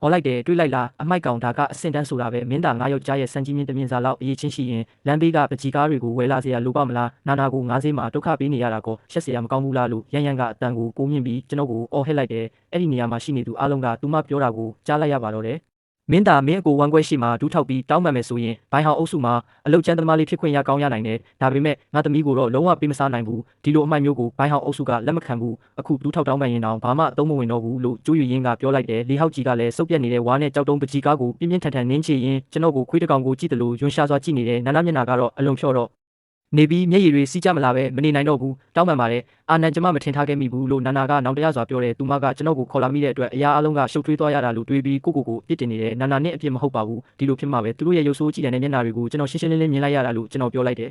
ဟောလိုက်တယ်တွေးလိုက်လားအမိုက်ကောင်ဒါကအဆင့်တန်းဆိုတာပဲမင်းသား9ယောက်ကြားရဲ့စံကြီးမြင့်တမြင့်စာလောက်အရေးချင်းရှိရင်လမ်းဘေးကပကြီးကားတွေကိုဝယ်လာစရာလိုပါမလားနာနာကို90မှာဒုက္ခပေးနေရတာကောရှက်စရာမကောင်းဘူးလားလို့ရန်ရန်ကအတန်ကိုကိုမြင့်ပြီးကျွန်တော်ကိုအော်ဟစ်လိုက်တယ်အဲ့ဒီနေရာမှာရှိနေသူအားလုံးကသူမပြောတာကိုကြားလိုက်ရပါတော့တယ်မင်းသားမင်းအကိုဝမ်းကွဲရှိမှဒူးထောက်ပြီးတောင်းပန်မယ်ဆိုရင်ဘိုင်းဟောင်းအုပ်စုမှာအလုတ်ကျန်းသမားလေးဖြစ်ခွင့်ရကောင်းရနိုင်တယ်ဒါပေမဲ့ငါသမီးကိုတော့လုံးဝပေးမစားနိုင်ဘူးဒီလိုအမိုက်မျိုးကိုဘိုင်းဟောင်းအုပ်စုကလက်မခံဘူးအခုဒူးထောက်တောင်းပန်ရင်တော့ဘာမှအသုံးမဝင်တော့ဘူးလို့ကျိုးယူရင်းကပြောလိုက်တယ်လီဟောက်ကြီးကလည်းစုပ်ပြက်နေတဲ့ဝါနဲ့ကြောက်တုံးပကြီးကားကိုပြင်းပြင်းထန်ထန်နင်းချရင်ကျွန်တော်ကိုခွေးတကောင်ကိုကြည့်တယ်လို့ယွန်ရှာစွာကြည့်နေတယ်နာနာမျက်နှာကတော့အလွန်ဖြော့တော့နေပြီးမျက်ရည်တွေစီးကြမလာပဲမနေနိုင်တော့ဘူးတောင်းပန်ပါတယ်အာနန်ကျမမထင်ထားခဲ့မိဘူးလို့နာနာကနောက်တရားစွာပြောတယ်သူမကကျွန်တော်ကိုခေါ်လာမိတဲ့အတွက်အရာအလုံးကရှုပ်ထွေးသွားရတာလို့တွေးပြီးကိုပြစ်တင်နေတယ်နာနာနဲ့အပြစ်မဟုတ်ပါဘူးဒီလိုဖြစ်မှပဲသူတို့ရဲ့ရုပ်ဆိုးကြည့်တဲ့မျက်နှာတွေကိုကျွန်တော်ရှင်းရှင်းလင်းလင်းမြင်လိုက်ရတာလို့ကျွန်တော်ပြောလိုက်တယ်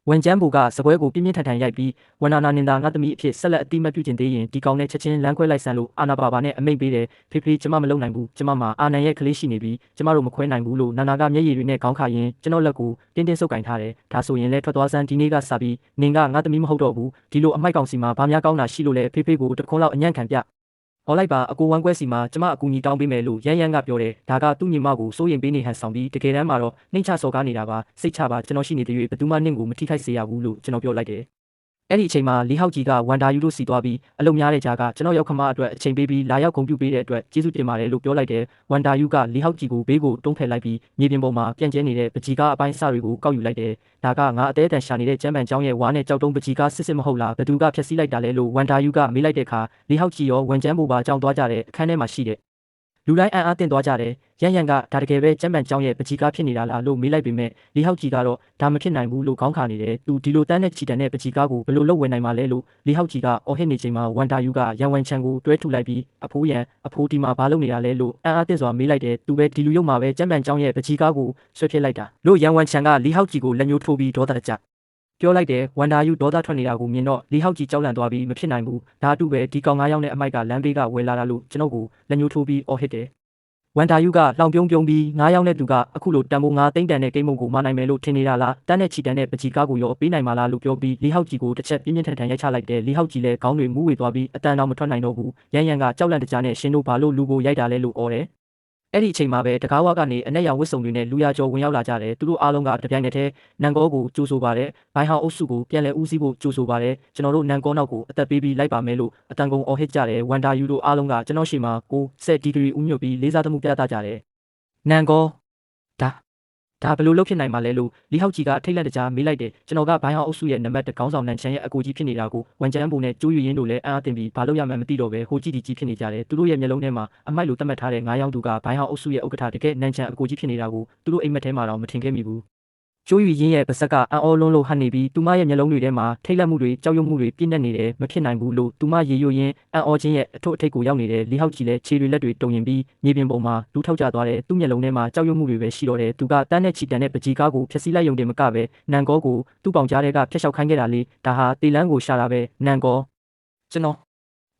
ဝန်ကျန်းဘိုကစပွဲကိုပြင်းပြင်းထန်ထန်ရိုက်ပြီးဝန်နာနာနင်သာငါသမီးအဖြစ်ဆက်လက်အတိမတ်ပြုကျင်သေးရင်ဒီကောင်နဲ့ချက်ချင်းလမ်းခွဲလိုက်ဆန်လို့အာနာပါပါနဲ့အမိတ်ပေးတယ်ဖေဖေကျမမလုံနိုင်ဘူးကျမမှာအာနန်ရဲ့ကလေးရှိနေပြီးကျမတို့မခွဲနိုင်ဘူးလို့နာနာကမျက်ရည်တွေနဲ့ခေါင်းခါရင်ကျွန်တော်လက်ကိုတင်းတင်းဆုပ်ကင်ထားတယ်ဒါဆိုရင်လည်းထွက်သွားစမ်းဒီနေ့ကစပြီးနင်ကငါသမီးမဟုတ်တော့ဘူးဒီလိုအမိုက်ကောင်စီမှာဘာများကောင်းတာရှိလို့လဲဖေဖေကိုတခွန်းလောက်အညံ့ခံပြဟောလိုက်ပါအကိုဝမ်းကွဲစီမှာကျမအကူညီတောင်းပေးမယ်လို့ရန်ရန်ကပြောတယ်ဒါကသူ့ညီမကိုစိုးရင်ပေးနေဟန်ဆောင်ပြီးတကယ်တမ်းမှာတော့နှိမ့်ချစော်ကားနေတာပါစိတ်ချပါကျွန်တော်ရှိနေတဲ့၍ဘယ်သူမှနှင့်ကိုမထိခိုက်စေရဘူးလို့ကျွန်တော်ပြောလိုက်တယ်အဲ့ဒီအချိန်မှာလီဟောက်ကြီးကဝန်တာယူလို့စီသွားပြီးအလုံများတဲ့ကြားကကျွန်တော်ရောက်ခမအတွက်အချိန်ပေးပြီးလာရောက်ဂုဏ်ပြုပေးတဲ့အတွက်ကျေးဇူးတင်ပါတယ်လို့ပြောလိုက်တယ်ဝန်တာယူကလီဟောက်ကြီးကိုဘေးကိုတွန်းဖယ်လိုက်ပြီးမြေပြင်ပေါ်မှာပြန့်ကျဲနေတဲ့ပကြီးကားအပိုင်းအစတွေကိုကောက်ယူလိုက်တယ်ဒါကငါအသေးအတန်ရှာနေတဲ့ကျမ်းပန်ကျောင်းရဲ့ဝါနဲ့ကြောက်တုံးပကြီးကားစစ်မဟုတ်လားဘသူကဖျက်ဆီးလိုက်တာလဲလို့ဝန်တာယူကမေးလိုက်တဲ့အခါလီဟောက်ကြီးရောဝန်ကျန်းဘိုပါကြောင်းသွားကြတဲ့အခန်းထဲမှာရှိတဲ့လူတိုင်းအံ့အားသင့်သွားကြတယ်ရန်ရန်ကဒါတကယ်ပဲကျမ်းပန်ကျောင်းရဲ့ပကြီးကားဖြစ်နေတာလားလို့မေးလိုက်ပေမဲ့လီဟောက်ကြီးကတော့ဒါမဖြစ်နိုင်ဘူးလို့ခေါင်းခါနေတယ်သူဒီလိုတန်းနဲ့ချီတန်တဲ့ပကြီးကားကိုဘယ်လိုလုပ်ဝယ်နိုင်မှာလဲလို့လီဟောက်ကြီးကအော်ဟစ်နေချိန်မှာဝန်တာယူကရန်ဝန်ချန်ကိုတွဲထူလိုက်ပြီးအဖိုးရန်အဖိုးဒီမှာဘာလုပ်နေတာလဲလို့အံ့အားသင့်စွာမေးလိုက်တယ်သူပဲဒီလူရုပ်မှာပဲကျမ်းပန်ကျောင်းရဲ့ပကြီးကားကိုဆွဲဖြစ်လိုက်တာလို့ရန်ဝန်ချန်ကလီဟောက်ကြီးကိုလက်ညှိုးထိုးပြီးဒေါသတကြပြောလိုက်တယ်ဝန်တာယူဒေါသထွက်နေတာကိုမြင်တော့လီဟောက်ကြီးကြောက်လန့်သွားပြီးမဖြစ်နိုင်ဘူးဒါအတူပဲဒီကောင်9ယောက်နဲ့အမိုက်ကလမ်းဘေးကဝယ်လာတာလို့ကျွန်တော်ကိုလက်ညှိုးထိုးပြီးအော်ဟစ်တယ်ဝန်တာယူကလောင်ပြုံးပြီး9ယောက်နဲ့သူကအခုလိုတန်ဖိုး9သိန်းတန်တဲ့ကိန်းမုံကိုမနိုင်မယ်လို့ထင်နေတာလားတန်းနဲ့ချီတန်းတဲ့ပကြီးကားကိုရောပေးနိုင်မှာလားလို့ပြောပြီးလီဟောက်ကြီးကိုတစ်ချက်ပြင်းပြင်းထန်ထန်ရိုက်ချလိုက်တယ်လီဟောက်ကြီးလည်းခေါင်းတွေမူးဝေသွားပြီးအတန်တော်မထွက်နိုင်တော့ဘူးရန်ရန်ကကြောက်လန့်တကြားနဲ့ရှင်တို့ဘာလို့လူကိုရိုက်တာလဲလို့အော်တယ် အဲ့ဒီအချိန်မှာပဲတကားဝကနေအနက်ရောင်ဝစ်စုံတွေနဲ့လူရကျော်ဝင်ရောက်လာကြတယ်သူတို့အားလုံးကတပြိုင်နက်တည်းနန်ကောကိုကြိုးဆိုပါတယ်ဘိုင်းဟောင်းအုပ်စုကိုပြန်လည်ဦးစီးဖို့ကြိုးဆိုပါတယ်ကျွန်တော်တို့နန်ကောနောက်ကိုအသက်ပေးပြီးလိုက်ပါမယ်လို့အတန်ကုန်အော်ဟစ်ကြတယ်ဝန်တာယူတို့အားလုံးကကျွန်တော်ရှိမှာ60ဒီဂရီဦးညွတ်ပြီးလေးစားသမှုပြသကြတယ်နန်ကောဒါဘယ်လိုလုပ်ဖြစ်နိုင်မှာလဲလို့လီဟောက်ကြီးကထိတ်လန့်တကြားမေးလိုက်တယ်ကျွန်တော်ကဘိုင်းဟောင်းအုပ်စုရဲ့နံပါတ်1ခေါင်းဆောင်နန်ချန်ရဲ့အကူကြီးဖြစ်နေတာကိုဝန်ကျန်းပုံနဲ့ကျိုးရရင်တို့လည်းအားအသင်ပြီးဘာလို့ရမှန်းမသိတော့ပဲဟိုကြည့်ဒီကြီးဖြစ်နေကြတယ်သူတို့ရဲ့မျက်လုံးထဲမှာအမိုက်လိုသတ်မှတ်ထားတဲ့9ယောက်သူကဘိုင်းဟောင်းအုပ်စုရဲ့ဥက္ကဋ္ဌတကယ်နန်ချန်အကူကြီးဖြစ်နေတာကိုသူတို့အိမ်မက်ထဲမှာတော့မထင်ခဲ့မိဘူးကျိုးရရင်ရဲ့ပါဇက်ကအံ့ဩလုံးလို့ဟန်နေပြီးသူမရဲ့မျက်လုံးတွေထဲမှာထိတ်လန့်မှုတွေကြောက်ရွံ့မှုတွေပြည့်နေတယ်မဖြစ်နိုင်ဘူးလို့သူမရေရွရင်းအံ့ဩခြင်းရဲ့အထွတ်အထိပ်ကိုရောက်နေတယ်လီဟောက်ကြီးလည်းခြေတွေလက်တွေတုံရင်ပြီးမြေပြင်ပေါ်မှာလူထောက်ကျသွားတယ်သူ့မျက်လုံးထဲမှာကြောက်ရွံ့မှုတွေပဲရှိတော့တယ်သူကတန်းနဲ့ချီတန်တဲ့ပကြီးကားကိုဖျက်ဆီးလိုက်ရုံတင်မကပဲနန်ကောကိုသူ့ပေါင်ကြားထဲကဖျက်လျှောက်ခိုင်းခဲ့တာလေဒါဟာတေလန်းကိုရှာတာပဲနန်ကော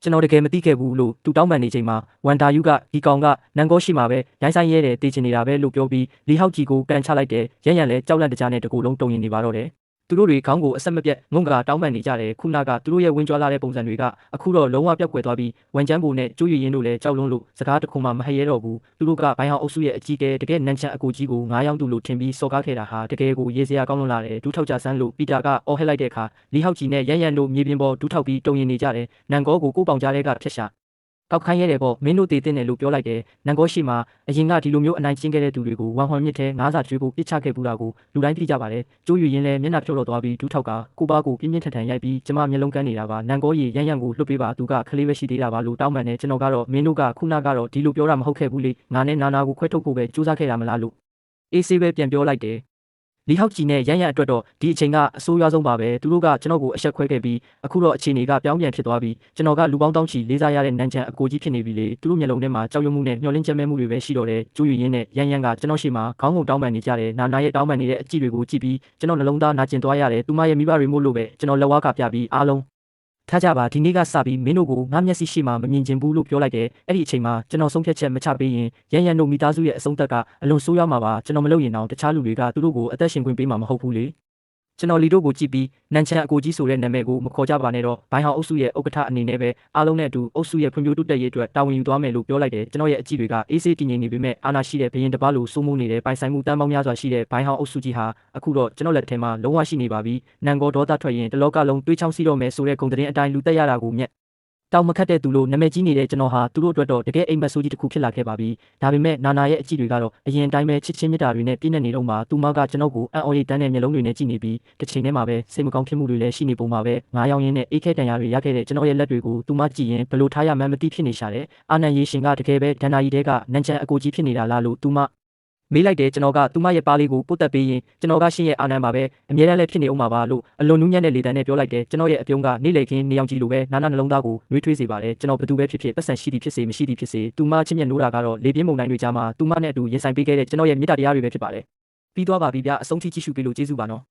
ကျွန်တော်တကယ်မသိခဲ့ဘူးလို့သူတောင်းပန်နေချိန်မှာဝန်တာယူကဒီကောင်ကနန်ကောရှိမှာပဲရိုင်းဆိုင်ရဲတယ်တေးချင်နေတာပဲလို့ပြောပြီးလီဟောက်ကြီးကိုကန်ချလိုက်တယ်ရရန်လဲကြောက်လန့်တကြားနဲ့တကူလုံးတုံရင်နေပါတော့တယ်သူတို့တွေခေါင်းကိုအဆက်မပြတ်ငုံကတောင်းပန်နေကြတယ်ခုနကသူတို့ရဲ့ဝင်းကြွားလာတဲ့ပုံစံတွေကအခုတော့လုံးဝပြောက်ကွယ်သွားပြီးဝန်ကျန်းပုံနဲ့ကျိုးရရင်တို့လည်းကြောက်လွန်းလို့စကားတခုမှမဟရဲတော့ဘူးသူတို့ကဘိုင်းဟောင်းအုပ်စုရဲ့အကြီးကဲတကယ်နန်ချန်အကူကြီးကို9ယောက်သူလို့ထင်ပြီးစော်ကားခဲ့တာဟာတကယ်ကိုရေးစရာကောင်းလွန်းလာတယ်ဒူးထောက်ကြဆန်းလို့ပီတာကအော်ဟစ်လိုက်တဲ့အခါလီဟောက်ကြီးနဲ့ရန်တို့မြေပြင်ပေါ်ဒူးထောက်ပြီးတုံရင်နေကြတယ်နန်ကောကိုကိုပေါင်ကြားတဲ့ကဖျက်ရှာကောက်ခိုင်းရတယ်ပေါ့မင်းတို့တည်တဲ့တယ်လို့ပြောလိုက်တယ်နန်ကောရှိမှာအရင်ကဒီလိုမျိုးအနိုင်ကျင့်ခဲ့တဲ့သူတွေကိုဝမ်ဟွန်မြစ်ထဲငါးစာကျွေးဖို့ပြစ်ချခဲ့ပူတာကိုလူတိုင်းသိကြပါတယ်ကျိုးရရင်လည်းမျက်နှာဖြောတော့သွားပြီးဒူးထောက်ကကိုပါကိုပြင်းပြင်းထန်ထန်ရိုက်ပြီးကျမမျက်လုံးကန်းနေတာပါနန်ကောရေရန်ကိုလွတ်ပေးပါသူကခလေးပဲရှိသေးတာပါလို့တောင်းပန်တယ်ကျွန်တော်ကတော့မင်းတို့ကခုနကတော့ဒီလိုပြောတာမဟုတ်ခဲ့ဘူးလေငါနဲ့နာနာကိုခွဲထုတ်ဖို့ပဲစူးစမ်းခဲ့တာမလားလို့အေးဆေးပဲပြန်ပြောလိုက်တယ်လီဟောက်ကြီးနဲ့ရန်အတွက်တော့ဒီအချိန်ကအဆိုးရွားဆုံးပါပဲသူတို့ကကျွန်တော်ကိုအဆက်ခွဲခဲ့ပြီးအခုတော့အခြေအနေကပြောင်းပြန်ဖြစ်သွားပြီးကျွန်တော်ကလူပေါင်းတောင်းချီလေးစားရတဲ့နန်ချန်အကိုကြီးဖြစ်နေပြီလေသူတို့မျက်လုံးထဲမှာကြောက်ရွံ့မှုနဲ့မျှော်လင့်ချက်မဲမှုတွေပဲရှိတော့တယ်ကျိုးရင်းနဲ့ရန်ကကျွန်တော်ရှိမှာခေါင်းငုံတောင်းပန်နေကြတယ်နာနာရဲ့တောင်းပန်နေတဲ့အကြည့်တွေကိုကြည့်ပြီးကျွန်တော်နှလုံးသားနာကျင်သွားရတယ်သူမရဲ့မိဘတွေမို့လို့ပဲကျွန်တော်လက်ဝါးကပြပြီးအားလုံးထားကြပါဒီနေ့ကစပြီးမင်းတို့ကိုငါမျက်စိရှိမှမမြင်ချင်ဘူးလို့ပြောလိုက်တယ်အဲ့ဒီအချိန်မှာကျွန်တော်ဆုံးဖြတ်ချက်မချပေးရင်ရန်တို့မိသားစုရဲ့အဆုံးသက်ကအလွန်ဆိုးရွားမှာပါကျွန်တော်မလုပ်ရင်တော့တခြားလူတွေကသူတို့ကိုအသက်ရှင်ခွင့်ပေးမှာမဟုတ်ဘူးလေကျွန်တော်လီတို့ကိုကြည့်ပြီးနန်ချန်အကိုကြီးဆိုတဲ့နာမည်ကိုမခေါ်ကြပါနဲ့တော့ဘိုင်းဟောင်းအုပ်စုရဲ့ဥက္ကဋ္ဌအနေနဲ့ပဲအားလုံးနဲ့အတူအုပ်စုရဲ့ဖွံ့ဖြိုးတိုးတက်ရေးအတွက်တာဝန်ယူသွားမယ်လို့ပြောလိုက်တယ်ကျွန်တော်ရဲ့အကြည့်တွေကအေးဆေးတည်ငြိမ်နေပေမဲ့အာဏာရှိတဲ့ဘရင်တစ်ပါးလိုစိုးမိုးနေတဲ့ပိုင်ဆိုင်မှုတန်းပေါင်းများစွာရှိတဲ့ဘိုင်းဟောင်းအုပ်စုကြီးဟာအခုတော့ကျွန်တော်လက်ထဲမှာလုံးဝရှိနေပါပြီနန်ကောဒေါသထွက်ရင်တလောကလုံးတွေးချောင်းစီတော့မယ်ဆိုတဲ့ဂုဏ်သတင်းအတိုင်းလူတက်ရတာကိုမြက်တောင်မခတ်တဲ့သူလို့နာမည်ကြီးနေတဲ့ကျွန်တော်ဟာသူတို့အတွက်တော့တကယ်အိမ်မက်ဆိုးကြီးတစ်ခုဖြစ်လာခဲ့ပါပြီ။ဒါပေမဲ့နာနာရဲ့အကြည့်တွေကတော့အရင်တိုင်းပဲချစ်ချင်းမြတ်တာတွေနဲ့ပြည့်နေတော့မှသူမကကျွန်တော်ကိုအံ့ဩရိတ်တန်းတဲ့မျက်လုံးတွေနဲ့ကြည့်နေပြီးတစ်ချိန်တည်းမှာပဲစိတ်မကောင်းဖြစ်မှုတွေလည်းရှိနေပုံမှာပဲငါးယောင်ရင်းနဲ့အေးခဲတန်ရာတွေရခဲ့တဲ့ကျွန်တော်ရဲ့လက်တွေကိုသူမကြည့်ရင်ဘလို့ထားရမှန်းမသိဖြစ်နေရှာတယ်။အာနန်ရေရှင်ကတကယ်ပဲဒန်နာကြီးတဲကနန်ချန်အကိုကြီးဖြစ်နေတာလားလို့သူမမေးလိုက်တယ်ကျွန်တော်ကသူမရဲ့ပါးလေးကိုပုတ်တက်ပေးရင်ကျွန်တော်ကရှင်းရဲ့အာနန်ပါပဲအမြဲတမ်းလည်းဖြစ်နေအောင်ပါပါလို့အလွန်နူးညံ့တဲ့လေတန်းနဲ့ပြောလိုက်တယ်ကျွန်တော်ရဲ့အပြုံးကနေလေခင်းနေအောင်ကြည့်လို့ပဲနာနာနှလုံးသားကိုနှွေးထွေးစေပါတယ်ကျွန်တော်ဘသူပဲဖြစ်ဖြစ်ပတ်စံရှိသည်ဖြစ်စေမရှိသည်ဖြစ်စေသူမချစ်မြတ်နိုးတာကတော့လေပြင်းမုန်တိုင်းတွေကြားမှာသူမနဲ့အတူရင်ဆိုင်ပေးခဲ့တဲ့ကျွန်တော်ရဲ့မေတ္တာတရားတွေပဲဖြစ်ပါတယ်ပြီးသွားပါပြီဗျာအဆုံးထိကြည့်ရှုပေးလို့ကျေးဇူးပါနော်